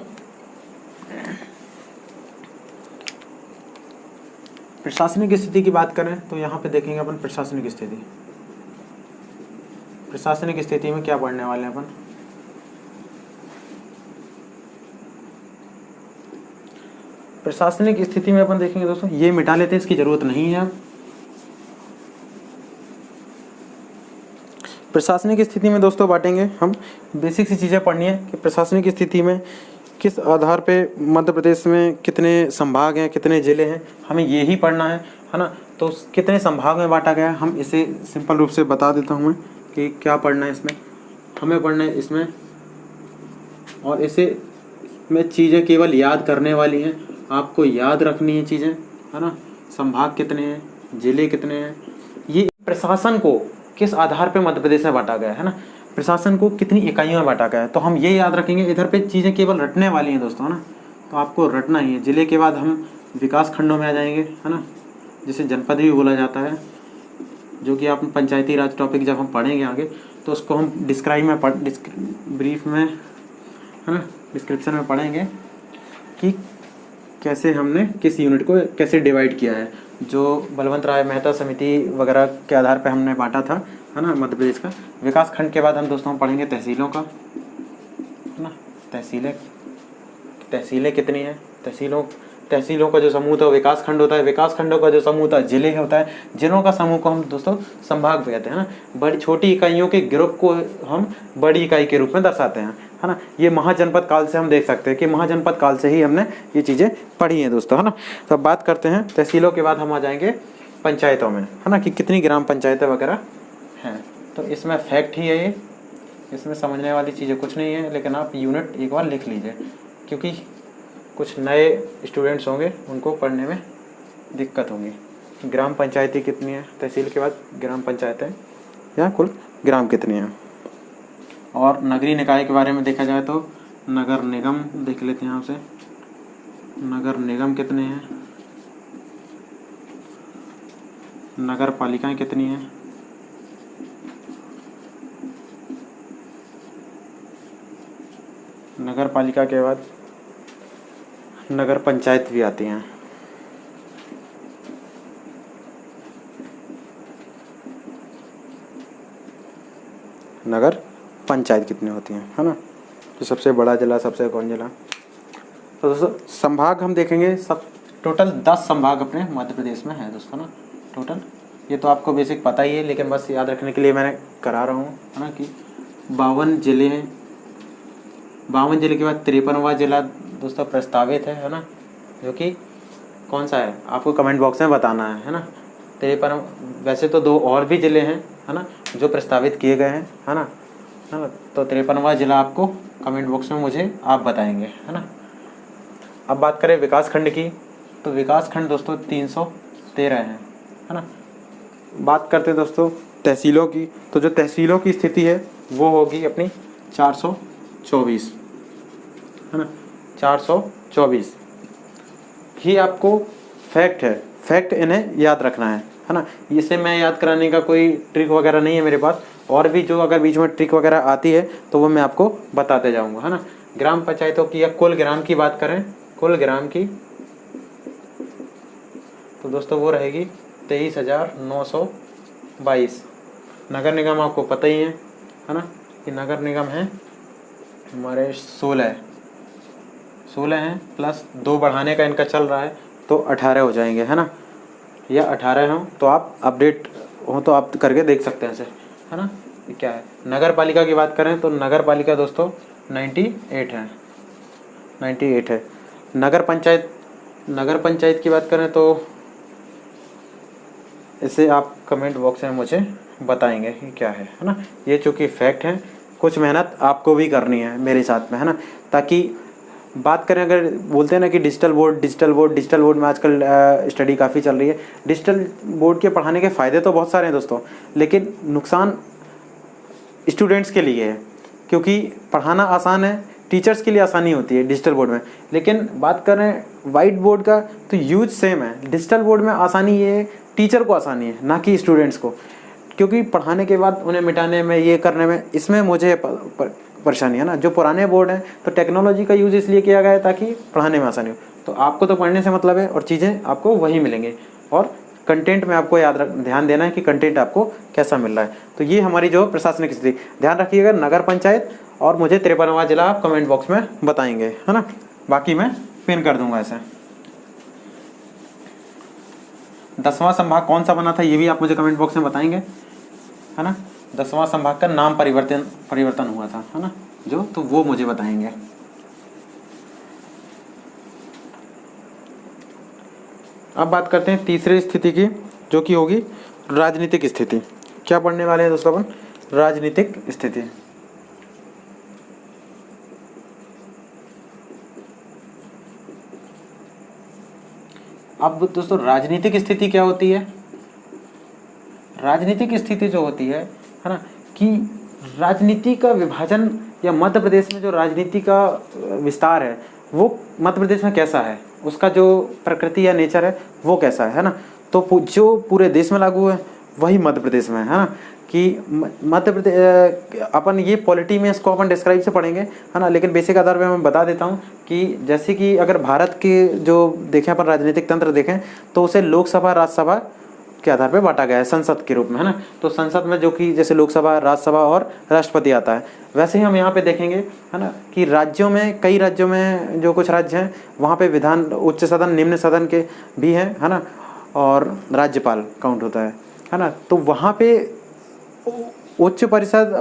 प्रशासनिक स्थिति की बात करें तो यहाँ पे देखेंगे अपन प्रशासनिक स्थिति। प्रशासनिक स्थिति में क्या पढ़ने वाले हैं अपन, प्रशासनिक स्थिति में अपन देखेंगे दोस्तों, ये मिटा लेते हैं, इसकी जरूरत नहीं है। प्रशासनिक स्थिति में दोस्तों बांटेंगे हम, बेसिक सी चीज़ें पढ़नी है कि प्रशासनिक स्थिति में किस आधार पे मध्य प्रदेश में कितने संभाग हैं, कितने ज़िले हैं, हमें ये ही पढ़ना है ना। तो कितने संभाग में बांटा गया है, हम इसे सिंपल रूप से बता देता हूँ मैं कि क्या पढ़ना है इसमें। हमें पढ़ना है इसमें, और इसे में चीज़ें केवल याद करने वाली हैं, आपको याद रखनी है चीज़ें, है ना। संभाग कितने हैं, ज़िले कितने हैं, ये प्रशासन को किस आधार पे मध्य प्रदेश में बांटा गया है ना, प्रशासन को कितनी इकाइयों में बांटा गया है, तो हम ये याद रखेंगे। इधर पे चीज़ें केवल रटने वाली हैं दोस्तों, है ना, तो आपको रटना ही है। जिले के बाद हम विकास खंडों में आ जाएंगे, है ना, जिसे जनपद भी बोला जाता है, जो कि आप पंचायती राज टॉपिक जब हम पढ़ेंगे आगे तो उसको हम डिस्क्राइब में ब्रीफ में, है ना, डिस्क्रिप्शन में पढ़ेंगे कि कैसे हमने किस यूनिट को कैसे डिवाइड किया है। जो बलवंत राय मेहता समिति वगैरह के आधार पे हमने बांटा था, है ना, मध्य प्रदेश का। विकास खंड के बाद हम दोस्तों पढ़ेंगे तहसीलों का, है ना, तहसीलें कितनी हैं, तहसीलों का जो समूह था विकास खंड होता है, विकास खंडों का जो समूह था जिले होता है, जिलों का समूह को हम दोस्तों संभाग कहते हैं, है ना। बड़ी छोटी इकाइयों के ग्रुप को हम बड़ी इकाई के रूप में दर्शाते हैं, है ना। ये महाजनपद काल से हम देख सकते हैं कि महाजनपद काल से ही हमने ये चीज़ें पढ़ी हैं दोस्तों, है ना। तो अब बात करते हैं तहसीलों के बाद हम आ जाएंगे पंचायतों में, है ना, कि कितनी ग्राम पंचायतें वगैरह हैं। तो इसमें फैक्ट ही है ये, इसमें समझने वाली चीज़ें कुछ नहीं है, लेकिन आप यूनिट एक बार लिख लीजिए, क्योंकि कुछ नए स्टूडेंट्स होंगे उनको पढ़ने में दिक्कत होगी। ग्राम पंचायतें कितनी है, तहसील के बाद ग्राम पंचायतें या कुल ग्राम कितनी हैं। और नगरीय निकाय के बारे में देखा जाए तो नगर निगम देख लेते हैं यहाँ से, नगर निगम कितने हैं, नगर पालिकाएँ कितनी हैं, नगर पालिका के बाद नगर पंचायत भी आती हैं। नगर पंचायत कितनी होती हैं, है ना। तो सबसे बड़ा जिला, सबसे कौन जिला। तो दोस्तों संभाग हम देखेंगे, सब टोटल 10 संभाग अपने मध्य प्रदेश में है दोस्तों ना टोटल। ये तो आपको बेसिक पता ही है, लेकिन बस याद रखने के लिए मैंने करा रहा हूँ, है ना, कि 52 जिले हैं। 52 जिले के बाद 53वां जिला दोस्तों प्रस्तावित है ना, जो कि कौन सा है आपको कमेंट बॉक्स में बताना है ना। 53, वैसे तो 2 और भी ज़िले हैं, है ना, जो प्रस्तावित किए गए हैं, है ना। तो 53वां जिला आपको कमेंट बॉक्स में मुझे आप बताएंगे, है ना। अब बात करें विकास खंड की, तो विकास खंड दोस्तों 313 है ना। बात करते हैं दोस्तों तहसीलों की, तो जो तहसीलों की स्थिति है वो होगी अपनी 424, है ना, 424। ही आपको फैक्ट है, फैक्ट इन्हें याद रखना है ना। इसे मैं याद कराने का कोई ट्रिक वगैरह नहीं है मेरे पास, और भी जो अगर बीच में ट्रिक वगैरह आती है तो वो मैं आपको बताते जाऊंगा, है ना। ग्राम पंचायतों की या कुल ग्राम की बात करें, कुल ग्राम की, तो दोस्तों वो रहेगी 23,922। नगर निगम आपको पता ही है ना, कि नगर निगम है हमारे 16 हैं, प्लस 2 बढ़ाने का इनका चल रहा है, तो 18 हो जाएंगे, है ना। या 18 हों तो आप अपडेट हो तो आप करके देख सकते हैं इसे, है ना। क्या है नगर पालिका की बात करें, तो नगर पालिका दोस्तों 98 है, 98 है। नगर पंचायत की बात करें तो इसे आप कमेंट बॉक्स में मुझे बताएंगे कि क्या है ना। ये चूँकि फैक्ट है, कुछ मेहनत आपको भी करनी है मेरे साथ में, है ना। ताकि बात करें, अगर बोलते हैं ना कि डिजिटल बोर्ड में आजकल स्टडी काफ़ी चल रही है। डिजिटल बोर्ड के पढ़ाने के फ़ायदे तो बहुत सारे हैं दोस्तों, लेकिन नुकसान स्टूडेंट्स के लिए है, क्योंकि पढ़ाना आसान है, टीचर्स के लिए आसानी होती है डिजिटल बोर्ड में। लेकिन बात करें वाइट बोर्ड का, तो यूज सेम है। डिजिटल बोर्ड में आसानी ये है, टीचर को आसानी है, ना कि स्टूडेंट्स को, क्योंकि पढ़ाने के बाद उन्हें मिटाने में, ये करने में, इसमें मुझे परेशानी है ना। जो पुराने बोर्ड हैं तो टेक्नोलॉजी का यूज़ इसलिए किया गया है ताकि पढ़ाने में आसानी हो। तो आपको तो पढ़ने से मतलब है, और चीज़ें आपको वही मिलेंगे, और कंटेंट में आपको ध्यान देना है कि कंटेंट आपको कैसा मिल रहा है। तो ये हमारी जो प्रशासनिक स्थिति, ध्यान रखिएगा नगर पंचायत, और मुझे 53वां जिला आप कमेंट बॉक्स में बताएंगे, है ना। बाकी मैं पिन कर दूंगा ऐसे। 10वां संभाग कौन सा बना था ये भी आप मुझे कमेंट बॉक्स में बताएंगे, है ना। 10वां संभाग का नाम परिवर्तन हुआ था, है ना, जो, तो वो मुझे बताएंगे। अब बात करते हैं तीसरी स्थिति की, जो कि होगी राजनीतिक स्थिति। क्या पढ़ने वाले हैं दोस्तों अपन? राजनीतिक स्थिति। अब दोस्तों राजनीतिक स्थिति क्या होती है? राजनीतिक स्थिति जो होती है ना, कि राजनीति का विभाजन, या मध्य प्रदेश में जो राजनीति का विस्तार है वो मध्य प्रदेश में कैसा है, उसका जो प्रकृति या नेचर है वो कैसा है ना। तो जो पूरे देश में लागू है वही मध्य प्रदेश में है ना, कि मध्य प्रदेश, अपन ये पॉलिटी में इसको अपन डिस्क्राइब से पढ़ेंगे, है ना। लेकिन बेसिक आधार पे मैं बता देता हूँ कि जैसे कि अगर भारत के जो देखें अपन राजनीतिक तंत्र देखें, तो उसे लोकसभा राज्यसभा के आधार पे बांटा गया है, संसद के रूप में, है ना। तो संसद में जो कि जैसे लोकसभा, राज्यसभा और राष्ट्रपति आता है, वैसे ही हम यहाँ पे देखेंगे, है ना, कि राज्यों में, कई राज्यों में, जो कुछ राज्य हैं वहाँ पे विधान, उच्च सदन, निम्न सदन के भी हैं, है ना, और राज्यपाल काउंट होता है ना। तो वहाँ पे उच्च परिषद,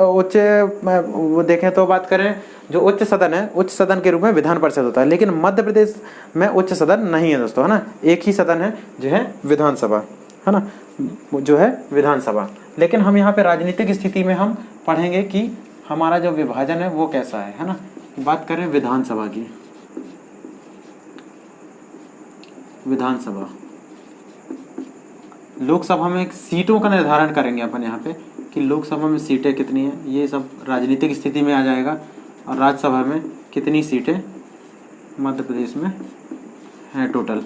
वो देखें तो बात करें, जो उच्च सदन है, उच्च सदन के रूप में विधान परिषद होता है। लेकिन मध्य प्रदेश में उच्च सदन नहीं है दोस्तों, है ना। एक ही सदन है जो है विधानसभा, है ना, जो है विधानसभा। लेकिन हम यहाँ पे राजनीतिक स्थिति में हम पढ़ेंगे कि हमारा जो विभाजन है वो कैसा है ना। बात करें विधानसभा की, विधानसभा, लोकसभा में सीटों का निर्धारण करेंगे अपन यहाँ पे कि लोकसभा में सीटें कितनी हैं, ये सब राजनीतिक स्थिति में आ जाएगा। और राज्यसभा में कितनी सीटें मध्य प्रदेश में हैं टोटल,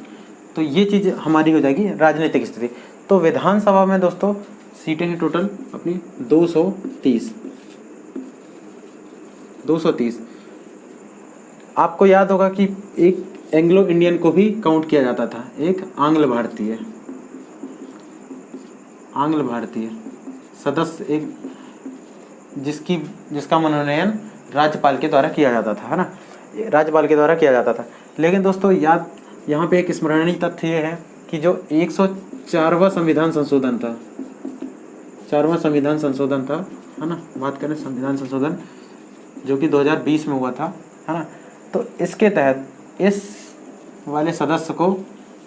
तो ये चीज़ हमारी हो जाएगी राजनीतिक स्थिति। तो विधानसभा में दोस्तों सीटें हैं टोटल अपनी 230। आपको याद होगा कि एक एंग्लो इंडियन को भी काउंट किया जाता था, एक आंग्ल भारतीय सदस्य, एक जिसका मनोनयन राज्यपाल के द्वारा किया जाता था, है ना, राज्यपाल के द्वारा किया जाता था। लेकिन दोस्तों याद यहाँ पे एक स्मरणीय तथ्य ये है कि जो 104वां संविधान संशोधन था, 4वां संविधान संशोधन था, है ना, बात करें संविधान संशोधन जो कि 2020 में हुआ था, है ना, तो इसके तहत इस वाले सदस्य को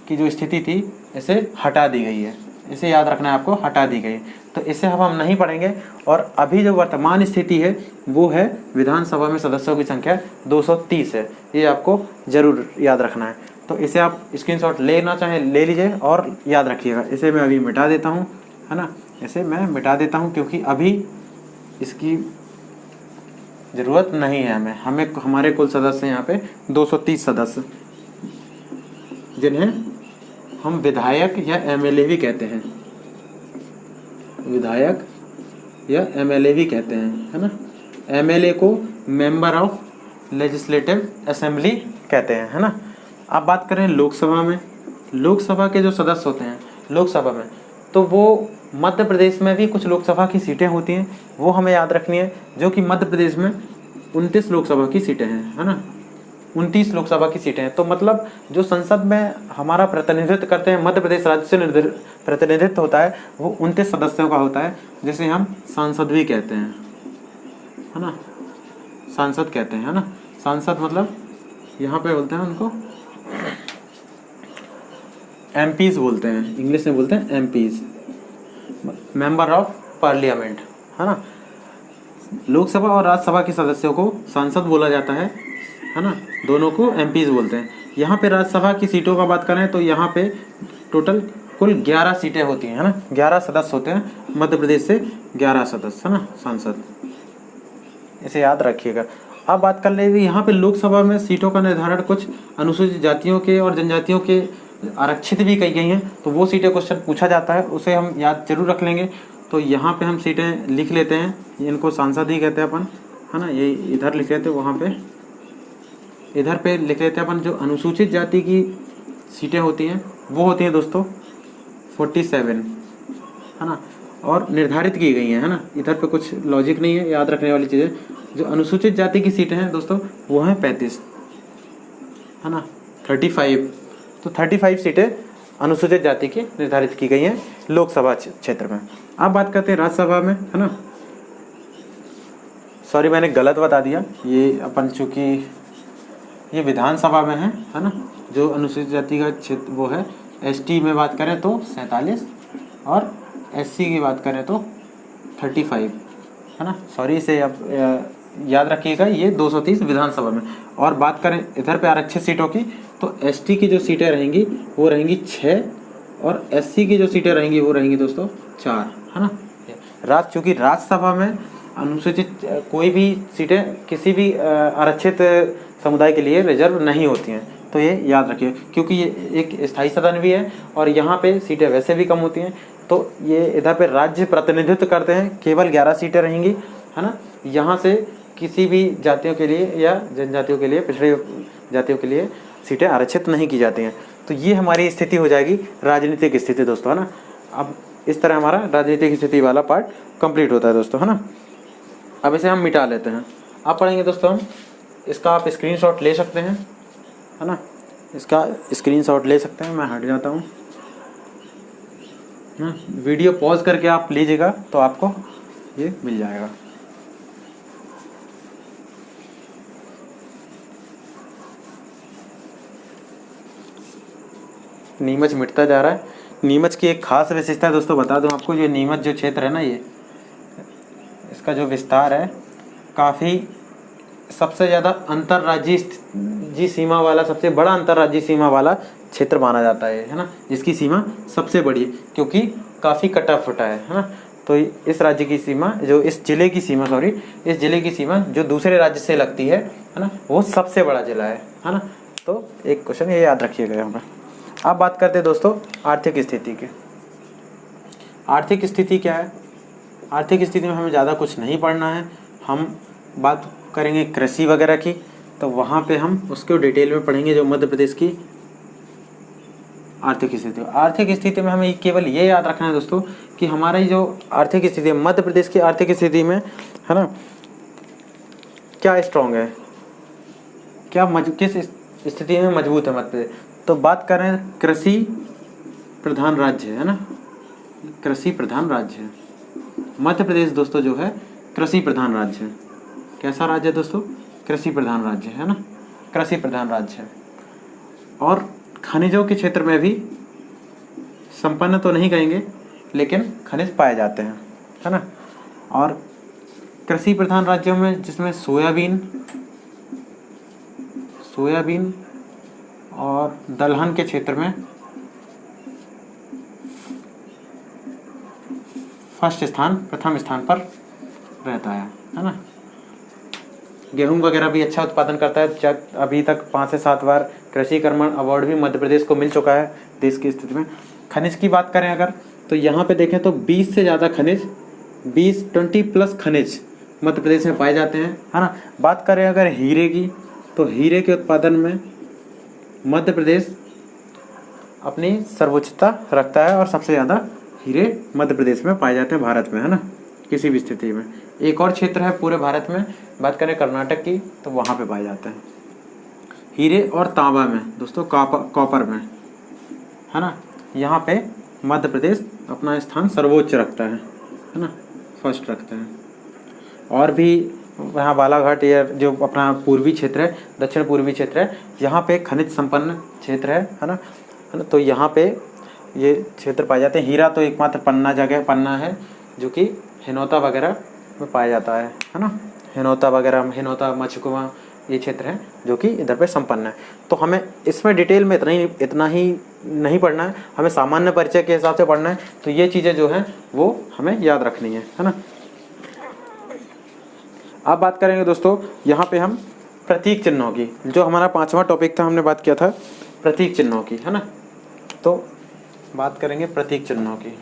की जो स्थिति थी इसे हटा दी गई है। इसे याद रखना है आपको, हटा दी गई। तो इसे हम नहीं पढ़ेंगे। और अभी जो वर्तमान स्थिति है वो है विधानसभा में सदस्यों की संख्या 230 है। ये आपको जरूर याद रखना है। तो इसे आप स्क्रीनशॉट लेना चाहें ले लीजिए और याद रखिएगा। इसे मैं अभी मिटा देता हूँ, है ना, इसे मैं मिटा देता हूँ क्योंकि अभी इसकी ज़रूरत नहीं है हमें हमारे कुल सदस्य यहाँ पे 230 सदस्य, जिन्हें हम विधायक या एमएलए भी कहते हैं, विधायक या एमएलए भी कहते हैं, है ना। एमएलए को मेंबर ऑफ लेजिस्लेटिव असेंबली कहते हैं, है ना। अब बात करें लोकसभा में, लोकसभा के जो सदस्य होते हैं लोकसभा में, तो वो मध्य प्रदेश में भी कुछ लोकसभा की सीटें होती हैं, वो हमें याद रखनी है, जो कि मध्य प्रदेश में 29 लोकसभा की सीटें हैं, है ना, 29 लोकसभा की सीटें हैं। तो मतलब जो संसद में हमारा प्रतिनिधित्व करते हैं, मध्य प्रदेश राज्य से प्रतिनिधित्व होता है, वो 29 सदस्यों का होता है, जिसे हम सांसद भी कहते हैं, है ना, सांसद कहते हैं, है ना। सांसद मतलब यहाँ पे बोलते हैं उनको एमपीज बोलते हैं, इंग्लिश में बोलते हैं एमपीज, मेंबर ऑफ पार्लियामेंट, है ना। लोकसभा और राज्यसभा के सदस्यों को सांसद बोला जाता है ना, दोनों को एमपीज बोलते हैं। यहाँ पे राज्यसभा की सीटों का बात करें तो यहाँ पे टोटल कुल 11 सीटें होती हैं, है ना, 11 सदस्य होते हैं, मध्य प्रदेश से 11 सदस्य, है ना, सांसद, इसे याद रखिएगा। अब बात कर ले यहाँ पे लोकसभा में सीटों का निर्धारण कुछ अनुसूचित जातियों के और जनजातियों के आरक्षित भी कही गई हैं, तो वो सीटें क्वेश्चन पूछा जाता है, उसे हम याद जरूर रख लेंगे। तो यहाँ पे हम सीटें लिख लेते हैं, इनको सांसद ही कहते हैं अपन, है ना, ये इधर लिख लेते हैं, वहाँ पे इधर पे लिख लेते हैं अपन। जो अनुसूचित जाति की सीटें होती हैं वो होती हैं दोस्तों 47, है ना, और निर्धारित की गई हैं, है ना। इधर पे कुछ लॉजिक नहीं है, याद रखने वाली चीज़ें। जो अनुसूचित जाति की सीटें हैं दोस्तों वो हैं 35, है ना, 35। तो 35 सीटें अनुसूचित जाति की निर्धारित की गई हैं लोकसभा क्षेत्र में। अब बात करते हैं राज्यसभा में, है ना। सॉरी मैंने गलत बता दिया, ये अपन चूँकि ये विधानसभा में है ना। जो अनुसूचित जाति का क्षेत्र वो है, एसटी में बात करें तो 47 और एससी की बात करें तो 35, है ना। सॉरी इसे आप याद रखिएगा, ये 230 विधानसभा में। और बात करें इधर पे आरक्षित सीटों की, तो एसटी की जो सीटें रहेंगी वो रहेंगी 6 और एससी की जो सीटें रहेंगी वो रहेंगी दोस्तों 4, है ना। चूँकि राज्यसभा में अनुसूचित कोई भी सीटें किसी भी आरक्षित समुदाय के लिए रिजर्व नहीं होती हैं, तो ये याद रखिए, क्योंकि ये एक स्थायी सदन भी है और यहाँ पे सीटें वैसे भी कम होती हैं। तो ये इधर पे राज्य प्रतिनिधित्व करते हैं, केवल 11 सीटें रहेंगी, है ना। यहाँ से किसी भी जातियों के लिए या जनजातियों के लिए, पिछड़े जातियों के लिए सीटें आरक्षित नहीं की जाती हैं। तो ये हमारी स्थिति हो जाएगी, राजनीतिक स्थिति दोस्तों, है ना। अब इस तरह हमारा राजनीतिक स्थिति वाला पार्ट कंप्लीट होता है दोस्तों, है ना। अब इसे हम मिटा लेते हैं। अब पढ़ेंगे दोस्तों हम, इसका आप स्क्रीनशॉट ले सकते हैं, है ना, इसका स्क्रीनशॉट ले सकते हैं। मैं हट जाता हूँ, वीडियो पॉज करके आप लीजिएगा तो आपको ये मिल जाएगा। नीमच मिटता जा रहा है। नीमच की एक खास विशेषता है दोस्तों, बता दूं आपको, ये नीमच जो क्षेत्र है ना, ये इसका जो विस्तार है काफ़ी सबसे ज़्यादा अंतर्राज्यीय सीमा वाला, सबसे बड़ा अंतर्राज्यीय सीमा वाला क्षेत्र माना जाता है ना, जिसकी सीमा सबसे बड़ी है क्योंकि काफ़ी कटा फटा है ना। तो इस राज्य की सीमा, जो इस जिले की सीमा, सॉरी, इस जिले की सीमा जो दूसरे राज्य से लगती है ना, वो सबसे बड़ा जिला है ना। तो एक क्वेश्चन ये याद रखिएगा यहाँ पर। अब बात करते हैं दोस्तों आर्थिक स्थिति की। आर्थिक स्थिति क्या है? आर्थिक स्थिति में हमें ज़्यादा कुछ नहीं पढ़ना है, हम बात करेंगे कृषि वगैरह की, तो वहाँ पे हम उसको डिटेल में पढ़ेंगे, जो मध्य प्रदेश की आर्थिक स्थिति। आर्थिक स्थिति में हमें केवल ये याद रखना है दोस्तों कि हमारी जो आर्थिक स्थिति है, मध्य प्रदेश की आर्थिक स्थिति में है ना। क्या स्ट्रॉन्ग है, क्या किस स्थिति में मजबूत है मध्य प्रदेश? तो बात कर रहे हैं कृषि प्रधान राज्य है ना, कृषि प्रधान राज्य है मध्य प्रदेश दोस्तों, जो है कृषि प्रधान राज्य है। कैसा राज्य है दोस्तों? कृषि प्रधान राज्य है ना, कृषि प्रधान राज्य है। और खनिजों के क्षेत्र में भी संपन्न तो नहीं कहेंगे, लेकिन खनिज पाए जाते हैं, है ना। और कृषि प्रधान राज्यों में जिसमें सोयाबीन और दलहन के क्षेत्र में प्रथम स्थान पर रहता है ना। गेहूं वगैरह भी अच्छा उत्पादन करता है। अभी तक 5 से 7 बार कृषि कर्मण अवार्ड भी मध्य प्रदेश को मिल चुका है देश की स्थिति में। खनिज की बात करें अगर, तो यहाँ पे देखें तो 20 से ज़्यादा खनिज, 20+ खनिज मध्य प्रदेश में पाए जाते हैं, है ना। बात करें अगर हीरे की, तो हीरे के उत्पादन में मध्य प्रदेश अपनी सर्वोच्चता रखता है और सबसे ज़्यादा हीरे मध्य प्रदेश में पाए जाते हैं भारत में, है ना, किसी भी स्थिति में। एक और क्षेत्र है पूरे भारत में, बात करें कर्नाटक की, तो वहाँ पे पाए जाते हैं हीरे और तांबा में दोस्तों, कॉपर में, है ना। यहाँ पे मध्य प्रदेश अपना स्थान सर्वोच्च रखता है ना, फर्स्ट रखता है। और भी यहाँ बालाघाट या जो अपना पूर्वी क्षेत्र है, दक्षिण पूर्वी क्षेत्र है, यहाँ पे खनिज संपन्न क्षेत्र है ना। तो यहाँ पे ये क्षेत्र पाए जाते हैं। हीरा तो एकमात्र पन्ना है जो कि हिनौता वगैरह में पाया जाता है ना। हिनौता मचकुआ ये क्षेत्र है जो कि इधर पे संपन्न है। तो हमें इसमें डिटेल में इतना ही नहीं पढ़ना है, हमें सामान्य परिचय के हिसाब से पढ़ना है। तो ये चीज़ें जो हैं वो हमें याद रखनी है ना। अब बात करेंगे दोस्तों यहाँ पे हम प्रतीक चिन्हों की, जो हमारा 5वां टॉपिक था, हमने बात किया था प्रतीक चिन्हों की, है ना। तो बात करेंगे प्रतीक चिन्हों की।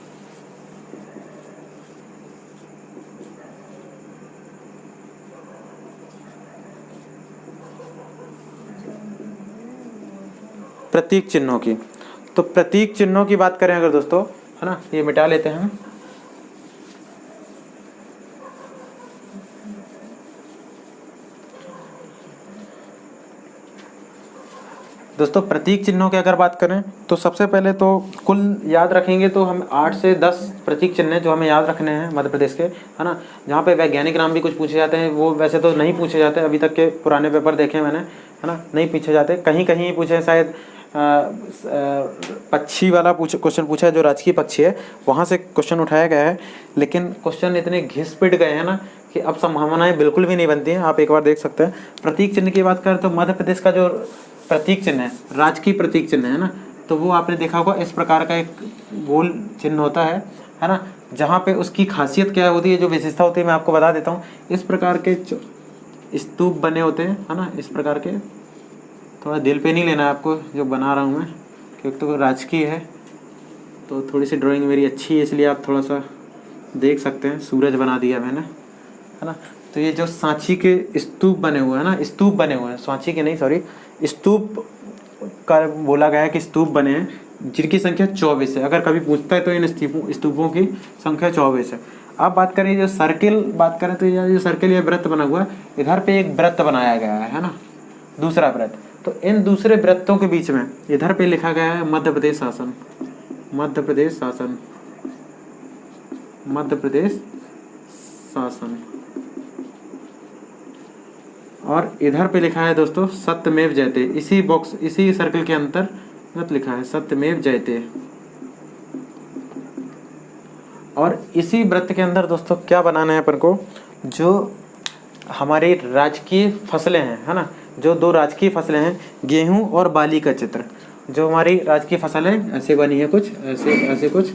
प्रतीक चिन्हों की, तो प्रतीक चिन्हों की बात करें अगर दोस्तों, है ना, ये मिटा लेते हैं हम। दोस्तों प्रतीक चिन्हों की अगर बात करें तो सबसे पहले तो कुल याद रखेंगे तो हम 8 से 10 प्रतीक चिन्ह जो हमें याद रखने हैं मध्य प्रदेश के, है ना। जहाँ पे वैज्ञानिक नाम भी कुछ पूछे जाते हैं, वो वैसे तो नहीं पूछे जाते, अभी तक के पुराने पेपर देखे मैंने, है ना, नहीं पूछे जाते। कहीं कहीं पूछे, शायद पक्षी वाला क्वेश्चन पूछा है, जो राजकीय पक्षी है वहाँ से क्वेश्चन उठाया गया है, लेकिन क्वेश्चन इतने घिस पिट गए हैं ना कि अब संभावनाएं बिल्कुल भी नहीं बनती हैं। आप एक बार देख सकते हैं। प्रतीक चिन्ह की बात करें तो मध्य प्रदेश का जो प्रतीक चिन्ह है, राजकीय प्रतीक चिन्ह है ना, तो वो आपने देखा होगा इस प्रकार का एक गोल चिन्ह होता है ना, जहाँ पे उसकी खासियत क्या होती है, जो विशेषता होती है, मैं आपको बता देता हूँ। इस प्रकार के स्तूप बने होते हैं, है ना, इस प्रकार के। थोड़ा दिल पे नहीं लेना है आपको जो बना रहा हूँ मैं, क्योंकि तो राजकीय है, तो थोड़ी सी ड्राइंग मेरी अच्छी है, इसलिए आप थोड़ा सा देख सकते हैं। सूरज बना दिया मैंने, है ना। तो ये जो सांची के स्तूप बने हुए हैं ना, स्तूप बने हुए हैं, सांची के नहीं, सॉरी, स्तूप का बोला गया है कि स्तूप बने हैं, जिनकी संख्या 24 है। अगर कभी पूछता है तो इन स्तूपों की संख्या 24 है। अब बात करें जो सर्किल, बात करें तो ये जो सर्किल या वृत्त बना हुआ है, इधर पे एक वृत्त बनाया गया है ना, दूसरा वृत्त। तो इन दूसरे वृत्तों के बीच में इधर पे लिखा गया है मध्य प्रदेश शासन, मध्य प्रदेश शासन, मध्य प्रदेश शासन। और इधर पे लिखा है दोस्तों सत्यमेव जयते। इसी बॉक्स, इसी सर्कल के अंतर्गत लिखा है सत्यमेव जयते। और इसी वृत्त के अंदर दोस्तों क्या बनाना है अपन को, जो हमारी राजकीय फसलें हैं, है ना, जो 2 राजकीय फसलें हैं, गेहूं और बाली का चित्र। जो हमारी राजकीय फसल है ऐसे बनी है, कुछ ऐसे कुछ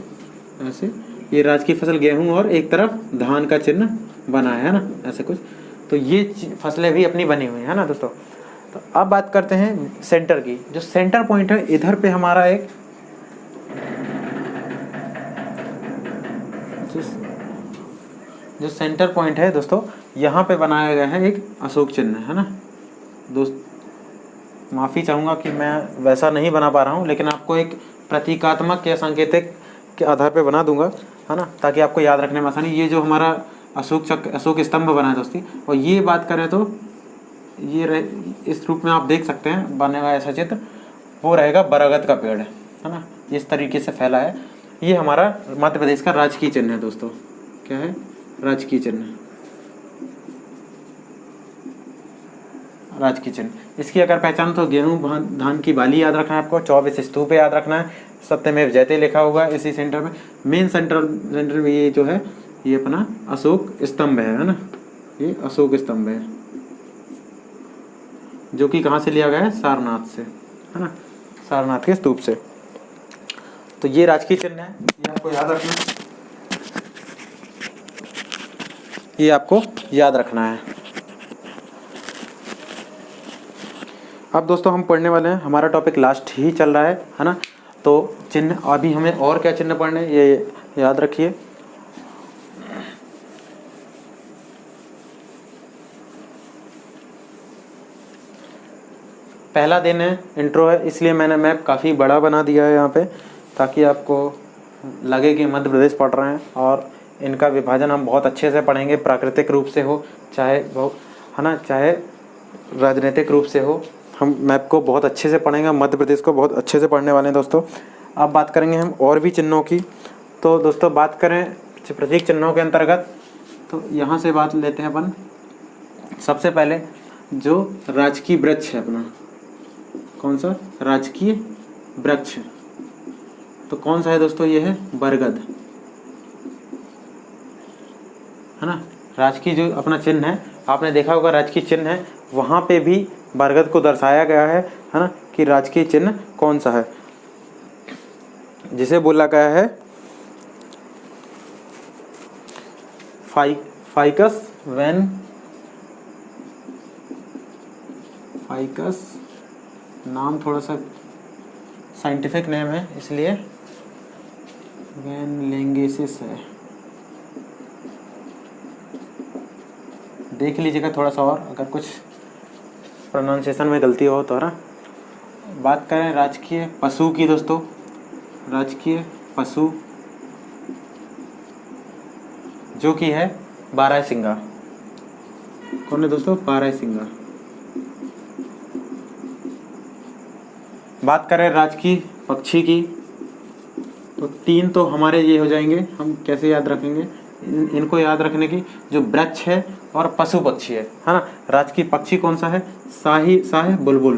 ऐसे, ये राजकीय फसल गेहूं और एक तरफ धान का चिन्ह बना है ना, ऐसे कुछ। तो ये फसलें भी अपनी बनी हुई है ना दोस्तों। तो अब बात करते हैं सेंटर की। जो सेंटर पॉइंट है, इधर पे हमारा एक जो सेंटर पॉइंट है दोस्तों, यहाँ पे बनाया गया है एक अशोक चिन्ह, है ना दोस्त। माफ़ी चाहूँगा कि मैं वैसा नहीं बना पा रहा हूँ, लेकिन आपको एक प्रतीकात्मक या सांकेतिक के आधार पे बना दूंगा, है ना, ताकि आपको याद रखने में आसानी। ये जो हमारा अशोक चक्र, अशोक स्तंभ बना है दोस्ती। और ये बात करें तो ये इस रूप में आप देख सकते हैं बने हुआ ऐसा चित्र, वो रहेगा बरगद का पेड़ है ना, इस तरीके से फैला है। ये हमारा मध्य प्रदेश का राजकीय चिन्ह है दोस्तों। क्या है? राजकीय चिन्ह, राजकीय चिन्ह। इसकी अगर पहचान तो गेहूं धान की बाली याद रखना है आपको, 24 स्तूप याद रखना है, सत्यमेव जयते लिखा हुआ है इसी सेंटर में। मेन सेंटर में ये जो है ये अपना अशोक स्तंभ है ना, ये अशोक स्तंभ है जो कि कहाँ से लिया गया है? सारनाथ से, है ना, सारनाथ के स्तूप से। तो ये राजकीय चिन्ह है, ये आपको याद रखना है, ये आपको याद रखना है। अब दोस्तों हम पढ़ने वाले हैं, हमारा टॉपिक लास्ट ही चल रहा है ना। तो चिन्ह अभी हमें और क्या चिन्ह पढ़ने हैं ये याद रखिए। पहला दिन है, इंट्रो है, इसलिए मैंने मैप काफ़ी बड़ा बना दिया है यहाँ पे, ताकि आपको लगे कि मध्य प्रदेश पढ़ रहे हैं। और इनका विभाजन हम बहुत अच्छे से पढ़ेंगे, प्राकृतिक रूप से हो चाहे वो है ना, चाहे राजनीतिक रूप से हो, हम मैप को बहुत अच्छे से पढ़ेंगे, मध्य प्रदेश को बहुत अच्छे से पढ़ने वाले हैं दोस्तों। अब बात करेंगे हम और भी चिन्हों की। तो दोस्तों बात करें प्रतीक चिन्हों के अंतर्गत, तो यहाँ से बात लेते हैं अपन। सबसे पहले जो राजकीय वृक्ष है अपना, कौन सा? राजकीय वृक्ष। तो कौन सा है दोस्तों? ये है बरगद, है ना। राजकीय जो अपना चिन्ह है, आपने देखा होगा राजकीय चिन्ह है, वहाँ पे भी बरगद को दर्शाया गया है ना, कि राजकीय चिन्ह कौन सा है, जिसे बोला गया है फाइकस वैन, फाइकस नाम थोड़ा सा साइंटिफिक नेम है इसलिए वैनलेंगेसिस है, देख लीजिएगा थोड़ा सा और अगर कुछ प्रोनाउंसिएशन में गलती हो तो, है ना। बात करें राजकीय पशु की दोस्तों, राजकीय पशु जो कि है बारहसिंगा। कौन है दोस्तों? बारहसिंगा। बात करें राजकीय पक्षी की, तो 3 तो हमारे ये हो जाएंगे, हम कैसे याद रखेंगे इनको याद रखने की, जो वृक्ष है और पशु पक्षी है ना। राजकीय पक्षी कौन सा है? शाह बुलबुल।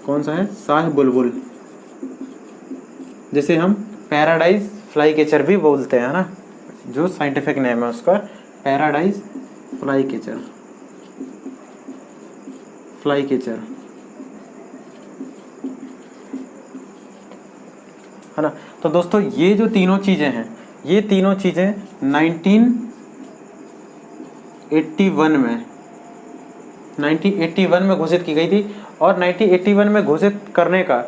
कौन सा है? शाह बुलबुल, जिसे हम पैराडाइज फ्लाई कैचर भी बोलते हैं ना, जो साइंटिफिक नेम है उसका paradise fly catcher, fly catcher, है ना। तो दोस्तों ये जो तीनों चीज़ें हैं, ये तीनों चीज़ें 1981 में घोषित की गई थी। और 1981 में घोषित करने का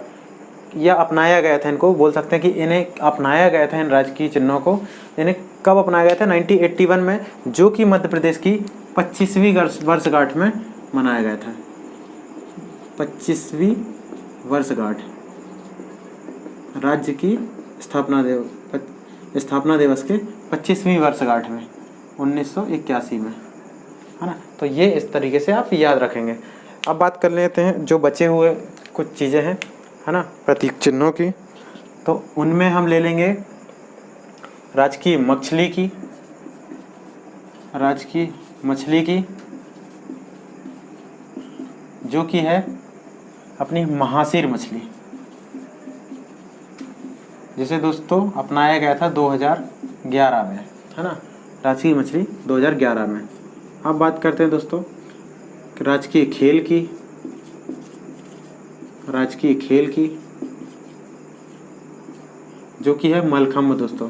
या अपनाया गया था, इनको बोल सकते हैं कि इन्हें अपनाया गया था, इन राजकीय चिन्हों को इन्हें कब अपनाया गया था? 1981 में, जो कि मध्य प्रदेश की 25वीं वर्षगांठ में मनाया गया था। 25वीं वर्षगांठ, राज्य की स्थापना दिवस के 25वीं वर्षगांठ में 1981 में, है ना। तो ये इस तरीके से आप याद रखेंगे। अब बात कर लेते हैं जो बचे हुए कुछ चीज़ें हैं, है ना, प्रतीक चिन्हों की। तो उनमें हम ले लेंगे राजकीय मछली की, राजकीय मछली की जो कि है अपनी महासीर मछली, जिसे दोस्तों अपनाया गया था 2011 में, है ना, राजकीय मछली 2011 में। अब बात करते हैं दोस्तों राजकीय खेल की, राजकीय खेल की जो कि है मलखम्ब दोस्तों,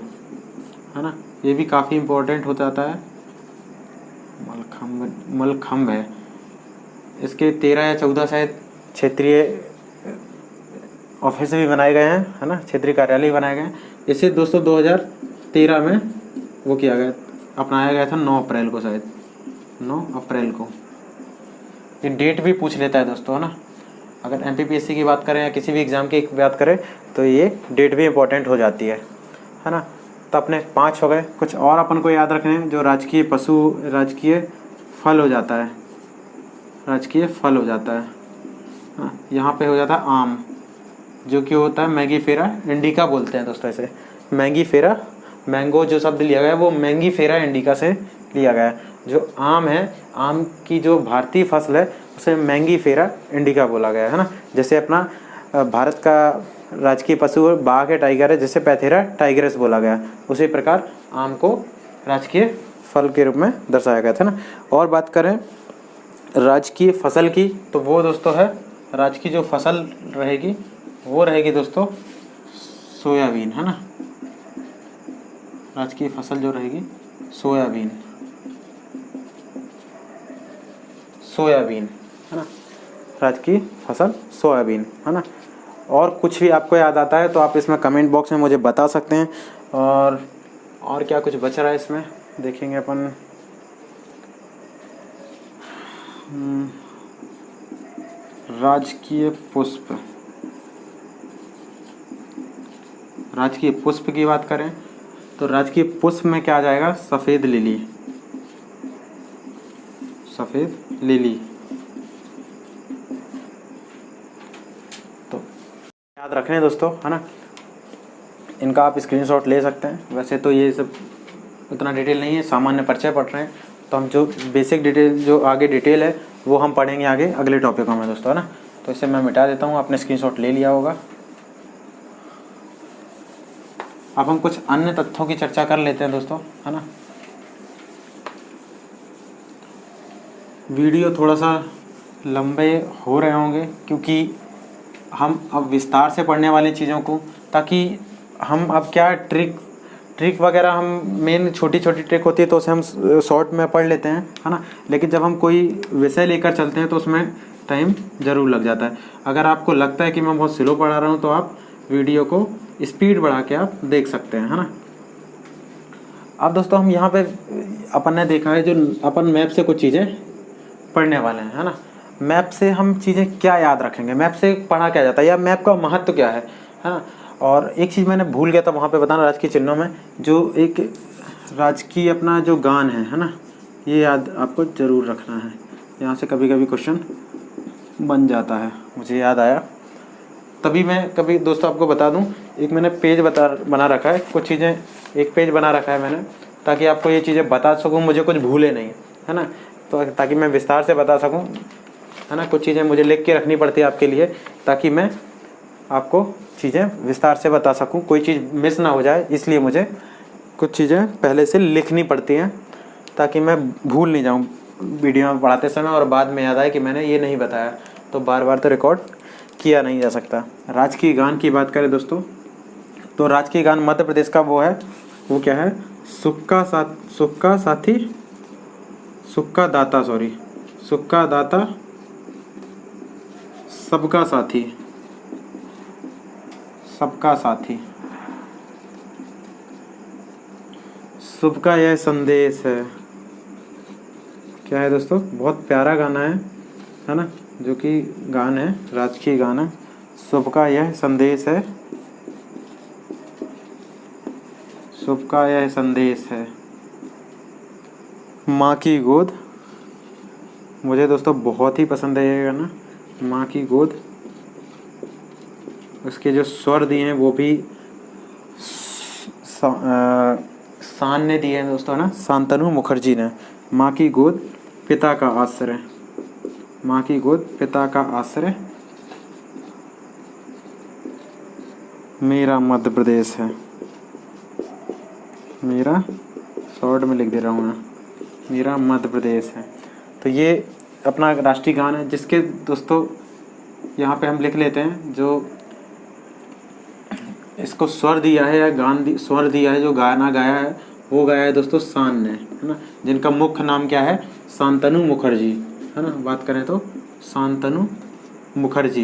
है ना। ये भी काफ़ी इम्पोर्टेंट हो जाता है, मलखम्ब है। इसके 13 या 14 शायद क्षेत्रीय ऑफिस भी बनाए गए हैं, है ना, क्षेत्रीय कार्यालय बनाए गए हैं। इसे दोस्तों 2013 में वो किया गया, अपनाया गया था 9 अप्रैल को, शायद 9 अप्रैल को। ये डेट भी पूछ लेता है दोस्तों, है ना। अगर एमपीपीएससी की बात करें या किसी भी एग्ज़ाम की बात करें तो ये डेट भी इम्पोर्टेंट हो जाती है ना। तो अपने 5 हो गए। कुछ और अपन को याद रखने हैं। जो राजकीय पशु राजकीय फल हो जाता है, राजकीय फल हो जाता है। हाँ, यहाँ पे हो जाता है आम, जो कि होता है मैंगीफेरा इंडिका बोलते हैं दोस्तों इसे। मैंगीफेरा, मैंगो जो शब्द लिया गया है वो मैंगीफेरा इंडिका से लिया गया है। जो आम है, आम की जो भारतीय फसल है उसे मैंगीफेरा इंडिका बोला गया है ना। जैसे अपना भारत का राजकीय पशु बाघ है, टाइगर है, जिसे पैथेरा टाइगरस बोला गया। उसी प्रकार आम को राजकीय फल के रूप में दर्शाया गया था ना। और बात करें राजकीय फसल की, तो वो दोस्तों है राजकीय जो फसल रहेगी वो रहेगी दोस्तों सोयाबीन, है ना। राजकीय फसल जो रहेगी सोयाबीन, सोयाबीन है ना। राजकीय फसल सोयाबीन, है ना। और कुछ भी आपको याद आता है तो आप इसमें कमेंट बॉक्स में मुझे बता सकते हैं। और क्या कुछ बच रहा है इसमें देखेंगे अपन। राजकीय पुष्प, राजकीय पुष्प की बात करें तो राजकीय पुष्प में क्या आ जाएगा? सफ़ेद लिली, सफ़ेद लिली। तो याद रखने दोस्तों, है ना। इनका आप स्क्रीनशॉट ले सकते हैं। वैसे तो ये सब उतना डिटेल नहीं है, सामान्य परिचय पढ़ रहे हैं तो हम जो बेसिक डिटेल, जो आगे डिटेल है वो हम पढ़ेंगे आगे अगले टॉपिकों में दोस्तों, है ना। तो इसे मैं मिटा देता हूँ, आपने स्क्रीनशॉट ले लिया होगा। अब हम कुछ अन्य तथ्यों की चर्चा कर लेते हैं दोस्तों, है ना। वीडियो थोड़ा सा लंबे हो रहे होंगे क्योंकि हम अब विस्तार से पढ़ने वाली चीज़ों को, ताकि हम अब क्या ट्रिक वगैरह हम मेन छोटी छोटी ट्रिक होती है तो उसे हम शॉर्ट में पढ़ लेते हैं, है ना। लेकिन जब हम कोई विषय लेकर चलते हैं तो उसमें टाइम ज़रूर लग जाता है। अगर आपको लगता है कि मैं बहुत स्लो पढ़ा रहा हूँ तो आप वीडियो को स्पीड बढ़ा के आप देख सकते हैं, है ना। अब दोस्तों हम यहाँ पे अपन ने देखा है, जो अपन मैप से कुछ चीज़ें पढ़ने वाले हैं, है ना। मैप से हम चीज़ें क्या याद रखेंगे, मैप से पढ़ा क्या जाता है या मैप का महत्व क्या है ना। और एक चीज़ मैंने भूल गया था वहाँ पे बताना, राजकीय चिन्हों में जो एक राजकीय अपना जो गान है ना, ये याद आपको ज़रूर रखना है। यहाँ से कभी कभी क्वेश्चन बन जाता है, मुझे याद आया तभी मैं कभी दोस्तों आपको बता दूं। एक मैंने पेज बना रखा है, कुछ चीज़ें एक पेज बना रखा है मैंने, ताकि आपको ये चीज़ें बता सकूं, मुझे कुछ भूले नहीं, है ना। तो ताकि मैं विस्तार से बता सकूं, है ना। कुछ चीज़ें मुझे लिख के रखनी पड़ती है आपके लिए, ताकि मैं आपको चीज़ें विस्तार से बता सकूं, कोई चीज़ मिस ना हो जाए। इसलिए मुझे कुछ चीज़ें पहले से लिखनी पड़ती हैं ताकि मैं भूल नहीं जाऊँ वीडियो में पढ़ाते समय और बाद में याद आए कि मैंने ये नहीं बताया, तो बार बार तो रिकॉर्ड किया नहीं जा सकता। राजकीय गान की बात करें दोस्तों, तो राजकीय गान मध्य प्रदेश का वो है, वो क्या है? सुक्का साथी, सुक्का दाता, सॉरी, सुक्का दाता सबका साथी, सबका साथी, सबका यह संदेश है। क्या है दोस्तों? बहुत प्यारा गाना है ना, जो कि गान है, राजकीय गान है। सबका यह संदेश है, सबका यह संदेश है, माँ की गोद। मुझे दोस्तों बहुत ही पसंद है ये गाना, माँ की गोद। उसके जो स्वर दिए हैं वो भी शान ने दिए हैं दोस्तों, ना, शांतनु मुखर्जी ने। माँ की गोद पिता का आश्रय, माँ की गोद पिता का आश्रय, मेरा मध्य प्रदेश है। मेरा शॉर्ट में लिख दे रहा हूँ मैं, मेरा मध्य प्रदेश है। तो ये अपना राष्ट्रीय गान है, जिसके दोस्तों यहाँ पे हम लिख लेते हैं, जो इसको स्वर दिया है या स्वर दिया है, जो गाना गाया है वो गाया है दोस्तों शान ने, है ना। जिनका मुख्य नाम क्या है? शांतनु मुखर्जी, है ना। बात करें तो शांतनु मुखर्जी,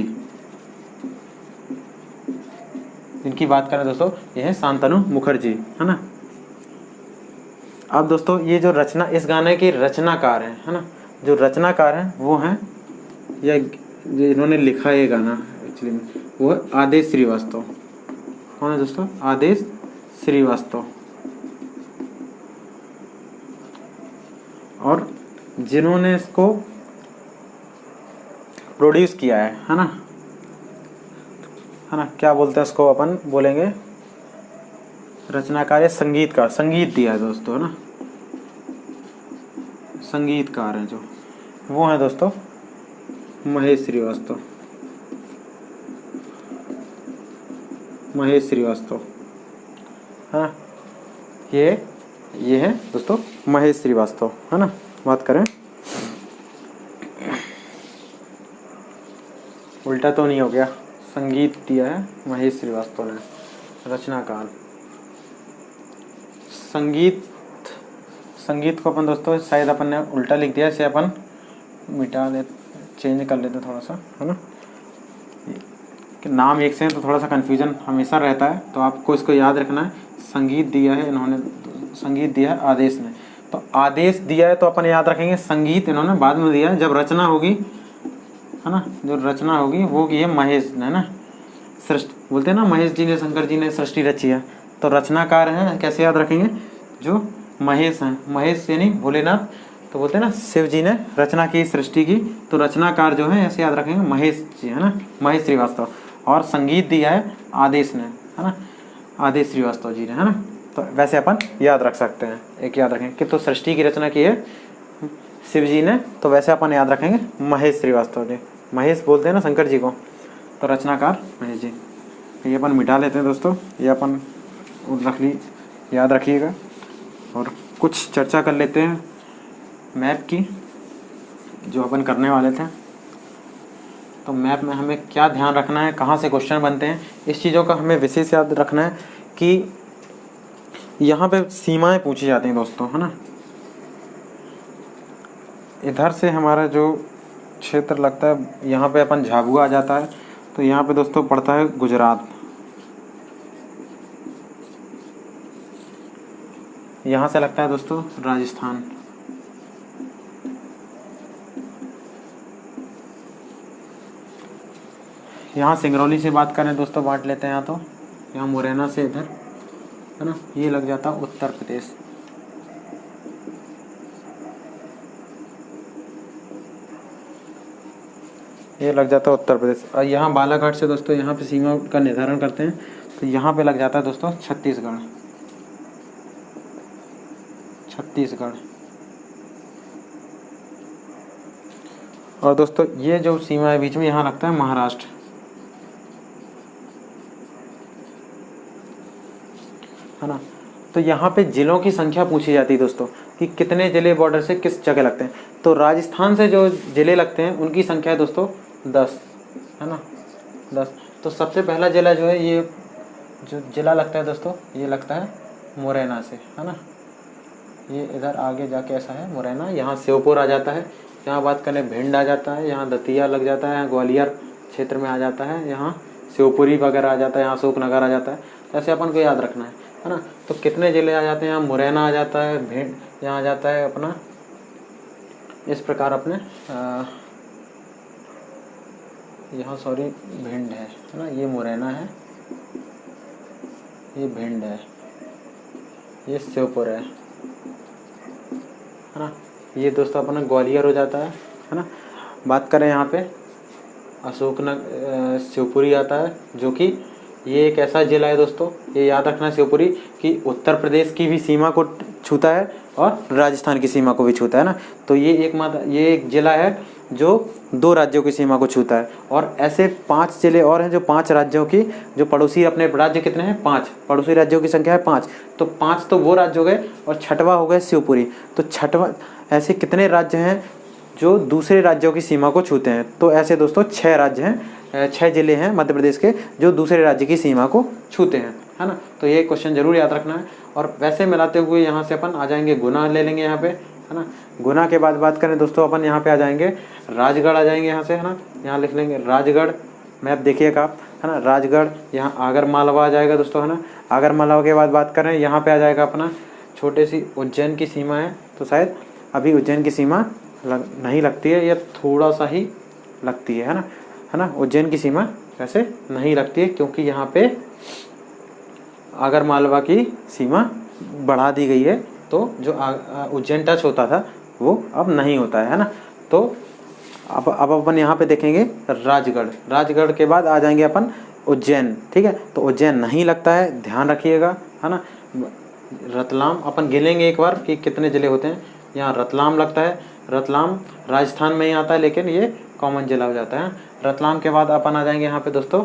इनकी बात करें दोस्तों, ये है शांतनु मुखर्जी, है ना। अब दोस्तों ये जो रचना, इस गाने के रचनाकार हैं, है ना, जो रचनाकार हैं वो हैं, या जो इन्होंने लिखा है ये गाना एक्चुअली में, वो है आदेश श्रीवास्तव। कौन है दोस्तों? आदेश श्रीवास्तव, जिन्होंने इसको प्रोड्यूस किया है ना, क्या बोलते हैं इसको, अपन बोलेंगे रचनाकार या संगीतकार, संगीत दिया है दोस्तों, है ना, संगीतकार हैं जो, वो हैं दोस्तों महेश श्रीवास्तव। महेश श्रीवास्तव, है ना, ये है दोस्तों महेश श्रीवास्तव, है ना। बात करें, उल्टा तो नहीं हो गया, संगीत दिया है महेश श्रीवास्तव ने, रचनाकार। संगीत को अपन दोस्तों शायद अपन ने उल्टा लिख दिया, इसे अपन मिटा दे, चेंज कर लेते थोड़ा सा, है ना, कि नाम एक से हैं तो थोड़ा सा कन्फ्यूजन हमेशा रहता है, तो आपको इसको याद रखना है। संगीत दिया है इन्होंने, संगीत दिया है आदेश ने, तो आदेश दिया है तो अपन याद रखेंगे, संगीत इन्होंने बाद में दिया है, जब रचना होगी, है ना, जो रचना होगी वो की है महेश ने, है ना, सृष्टि बोलते हैं ना, महेश जी ने, शंकर जी ने सृष्टि रची है, तो रचनाकार हैं, कैसे याद रखेंगे, जो महेश हैं, महेश यानी भोलेनाथ, तो बोलते हैं ना शिव जी ने रचना की, सृष्टि की, तो रचनाकार जो है ऐसे याद रखेंगे महेश जी, है ना, महेश श्रीवास्तव। और संगीत दिया है आदेश ने, है ना, आदेश श्रीवास्तव जी ने, है ना, तो वैसे अपन याद रख सकते हैं, एक याद रखेंगे कि तो सृष्टि की रचना की है शिव जी ने, तो वैसे अपन याद रखेंगे महेश श्रीवास्तव जी, महेश बोलते हैं ना शंकर जी को, तो रचनाकार महेश जी। ये अपन मिटा लेते हैं दोस्तों, ये अपन याद रखिएगा। और कुछ चर्चा कर लेते हैं मैप की, जो अपन करने वाले थे। तो मैप में हमें क्या ध्यान रखना है, कहाँ से क्वेश्चन बनते हैं, इस चीज़ों का हमें विशेष याद रखना है कि यहाँ पे सीमाएं पूछी जाती हैं दोस्तों, है ना। इधर से हमारा जो क्षेत्र लगता है, यहाँ पे अपन झाबुआ आ जाता है, तो यहाँ पे दोस्तों पड़ता है गुजरात, यहाँ से लगता है दोस्तों राजस्थान, यहाँ सिंगरौली से बात करें दोस्तों, बांट लेते हैं यहाँ मुरैना से इधर, है ना, ये लग जाता उत्तर प्रदेश। ये लग जाता है उत्तर प्रदेश। और यहाँ बालाघाट से दोस्तों यहाँ पे सीमा का निर्धारण करते हैं, तो यहाँ पे लग जाता है दोस्तों छत्तीसगढ़। और दोस्तों ये जो सीमा है बीच में, यहाँ लगता है महाराष्ट्र, है ना। तो यहाँ पे जिलों की संख्या पूछी जाती है दोस्तों कि कितने जिले बॉर्डर से किस जगह लगते हैं। तो राजस्थान से जो जिले लगते हैं उनकी संख्या है दोस्तों 10, है ना, 10। तो सबसे पहला जिला जो है, ये जो जिला लगता है दोस्तों, ये लगता है मुरैना से, है ना। ये इधर आगे जाके ऐसा है मुरैना, यहाँ श्योपुर आ जाता है, यहाँ बात करें भिंड आ जाता है, यहाँ दतिया लग जाता है, यहाँ ग्वालियर क्षेत्र में आ जाता है, यहाँ शिवपुरी वगैरह आ जाता है, यहाँ अशोकनगर आ जाता है। ऐसे अपन को याद रखना है ना। तो कितने ज़िले आ जाते हैं, यहाँ मुरैना आ जाता है, भिंड यहाँ आ जाता है अपना, इस प्रकार अपने यहाँ सॉरी भिंड है ना, ये मुरैना है, ये भिंड है, ये शिवपुर है ना। ये दोस्तों अपना ग्वालियर हो जाता है ना। बात करें यहाँ पे अशोकनगर, शिवपुरी आता है, जो कि ये एक ऐसा जिला है दोस्तों, ये याद रखना शिवपुरी कि उत्तर प्रदेश की भी सीमा को छूता है और राजस्थान की सीमा को भी छूता है ना। तो ये एक जिला है जो 2 राज्यों की सीमा को छूता है। और ऐसे 5 जिले और हैं जो 5 राज्यों की, जो पड़ोसी अपने राज्य कितने हैं, 5 पड़ोसी राज्यों की संख्या है 5। तो 5 तो वो राज्य हो गए और छठवा हो गए शिवपुरी। तो छठवा, ऐसे कितने राज्य हैं जो दूसरे राज्यों की सीमा को छूते हैं। तो ऐसे दोस्तों 6 राज्य हैं, 6 जिले हैं मध्य प्रदेश के जो दूसरे राज्य की सीमा को छूते हैं, है ना। तो ये क्वेश्चन जरूर याद रखना है। और वैसे मिलाते हुए यहाँ से अपन आ जाएंगे गुना ले लेंगे यहाँ पे, है ना। गुना के बाद बात करें दोस्तों अपन यहाँ पे आ जाएंगे राजगढ़ आ जाएंगे यहाँ से, है ना। यहाँ लिख लेंगे राजगढ़, मैप देखिएगा आप, है ना। राजगढ़, यहाँ आगर मालवा आ जाएगा दोस्तों, है ना। आगर मालवा के बाद बात करें यहाँ पे आ जाएगा अपना छोटी सी उज्जैन की सीमा है। तो शायद अभी उज्जैन की सीमा नहीं लगती है, या थोड़ा सा ही लगती है ना। उज्जैन की सीमा वैसे नहीं लगती है क्योंकि यहाँ पे आगर मालवा की सीमा बढ़ा दी गई है। तो जो उज्जैन टच होता था वो अब नहीं होता है ना। तो अब अपन यहाँ पे देखेंगे राजगढ़। राजगढ़ के बाद आ जाएंगे अपन उज्जैन, ठीक है। तो उज्जैन नहीं लगता है, ध्यान रखिएगा, है ना। रतलाम अपन गिनेंगे एक बार कि कितने ज़िले होते हैं। यहाँ रतलाम लगता है, रतलाम राजस्थान में ही आता है, लेकिन ये कॉमन ज़िला हो जाता है। रतलाम के बाद अपन आ जाएंगे यहाँ पे दोस्तों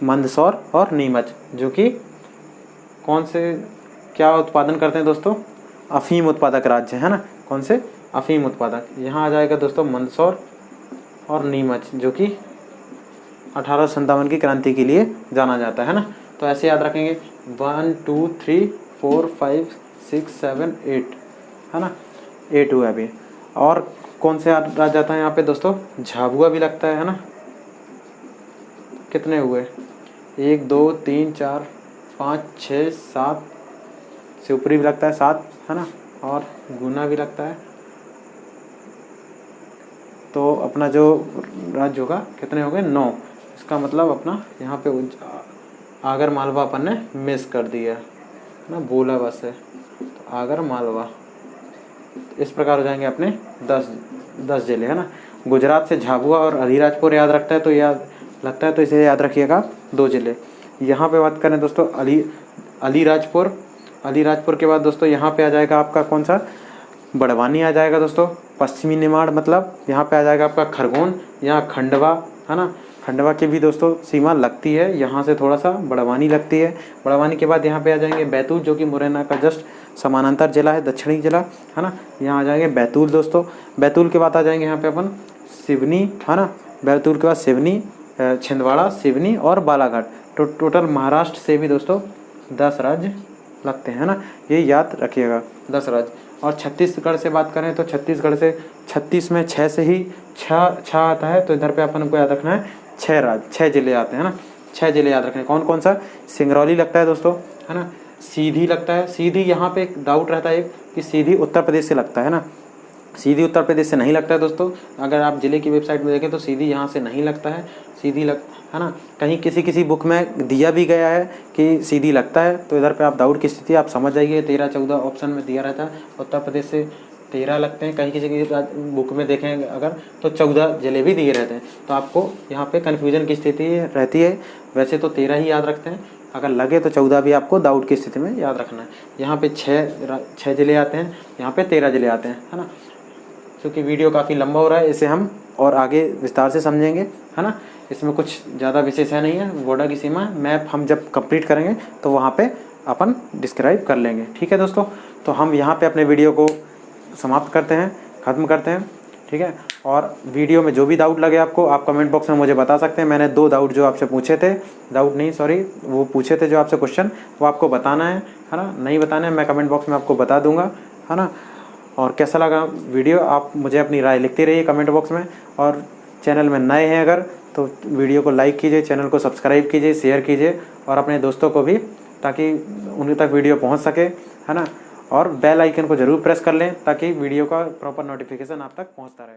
मंदसौर और नीमच, जो कि कौन से क्या उत्पादन करते हैं दोस्तों, अफीम उत्पादक राज्य है ना। कौन से, अफीम उत्पादक। यहाँ आ जाएगा दोस्तों मंदसौर और नीमच, जो कि 1857 की क्रांति के लिए जाना जाता है ना। तो ऐसे याद रखेंगे 1 2 3 4 5 6 7 8 है ना, 8 हुआ अभी। और कौन से याद जाता है यहाँ पे दोस्तों, झाबुआ भी लगता है ना। कितने हुए, 1 2 3 4 5 6 7, शिवपुरी भी लगता है 7 है ना, और गुना भी लगता है। तो अपना जो राज्य होगा कितने हो गए, 9। इसका मतलब अपना यहाँ पे आगर मालवा अपन ने मिस कर दिया ना, बोला बस है। तो आगर मालवा, इस प्रकार हो जाएंगे अपने 10 जिले है ना। गुजरात से झाबुआ और अलीराजपुर याद रखता है तो याद लगता है, तो इसे याद रखिएगा 2 जिले। यहाँ पे बात करें दोस्तों अलीराजपुर। अलीराजपुर के बाद दोस्तों यहाँ पे आ जाएगा आपका कौन सा, बड़वानी आ जाएगा दोस्तों। पश्चिमी निमाड़ मतलब यहाँ पे आ जाएगा आपका खरगोन। यहाँ खंडवा है ना, खंडवा की भी दोस्तों सीमा लगती है, यहाँ से थोड़ा सा बड़वानी लगती है। बड़वानी के बाद यहाँ पे आ जाएंगे बैतूल, जो कि मुरैना का जस्ट समानांतर जिला है, दक्षिणी जिला है ना। यहाँ आ जाएंगे बैतूल दोस्तों। बैतूल के बाद आ जाएंगे यहाँ पे अपन सिवनी है ना। बैतूल के बाद सिवनी, छिंदवाड़ा, सिवनी और बालाघाट। तो टोटल महाराष्ट्र से भी दोस्तों 10 राज्य लगते हैं ना, ये याद रखिएगा 10 राज्य। और छत्तीसगढ़ से बात करें तो छत्तीसगढ़ से 36 में 6 से ही 6 आता है, तो इधर पे अपन को याद रखना है 6 राज्य, 6 जिले आते हैं ना। 6 जिले याद रखने, कौन कौन सा, सिंगरौली लगता है दोस्तों है ना, सीधी लगता है। सीधी यहाँ पे एक डाउट रहता है कि सीधी उत्तर प्रदेश से लगता है ना, सीधी उत्तर प्रदेश से नहीं लगता है दोस्तों। अगर आप जिले की वेबसाइट में देखें तो सीधी यहाँ से नहीं लगता है, सीधी है ना। कहीं किसी बुक में दिया भी गया है कि सीधी लगता है, तो इधर पे आप डाउट की स्थिति आप समझ जाइए। 13-14 ऑप्शन में दिया रहता है, उत्तर प्रदेश से 13 लगते हैं। कहीं किसी बुक में देखें अगर तो 14 जिले भी दिए रहते हैं, तो आपको यहाँ पे कन्फ्यूजन की स्थिति रहती है। वैसे तो 13 ही याद रखते हैं, अगर लगे तो 14 भी आपको डाउट की स्थिति में याद रखना है। यहाँ पे 6 जिले आते हैं, यहाँ पे 13 जिले आते हैं है ना। क्योंकि वीडियो काफ़ी लंबा हो रहा है, इसे हम और आगे विस्तार से समझेंगे है ना। इसमें कुछ ज़्यादा विशेष है नहीं है, बॉर्डर की सीमा मैप हम जब कंप्लीट करेंगे तो वहाँ पे अपन डिस्क्राइब कर लेंगे, ठीक है दोस्तों। तो हम यहाँ पे अपने वीडियो को समाप्त करते हैं, ख़त्म करते हैं, ठीक है। और वीडियो में जो भी डाउट लगे आपको, आप कमेंट बॉक्स में मुझे बता सकते हैं। मैंने 2 डाउट जो आपसे पूछे थे, डाउट नहीं सॉरी, वो पूछे थे जो आपसे क्वेश्चन, वो आपको बताना है ना। नहीं बताना है, मैं कमेंट बॉक्स में आपको बता दूँगा है ना। और कैसा लगा वीडियो, आप मुझे अपनी राय लिखते रहिए कमेंट बॉक्स में। और चैनल में नए हैं अगर, तो वीडियो को लाइक कीजिए, चैनल को सब्सक्राइब कीजिए, शेयर कीजिए और अपने दोस्तों को भी, ताकि उन्हीं तक वीडियो पहुंच सके है ना। और बेल आइकन को ज़रूर प्रेस कर लें ताकि वीडियो का प्रॉपर नोटिफिकेशन आप तक पहुंचता रहे।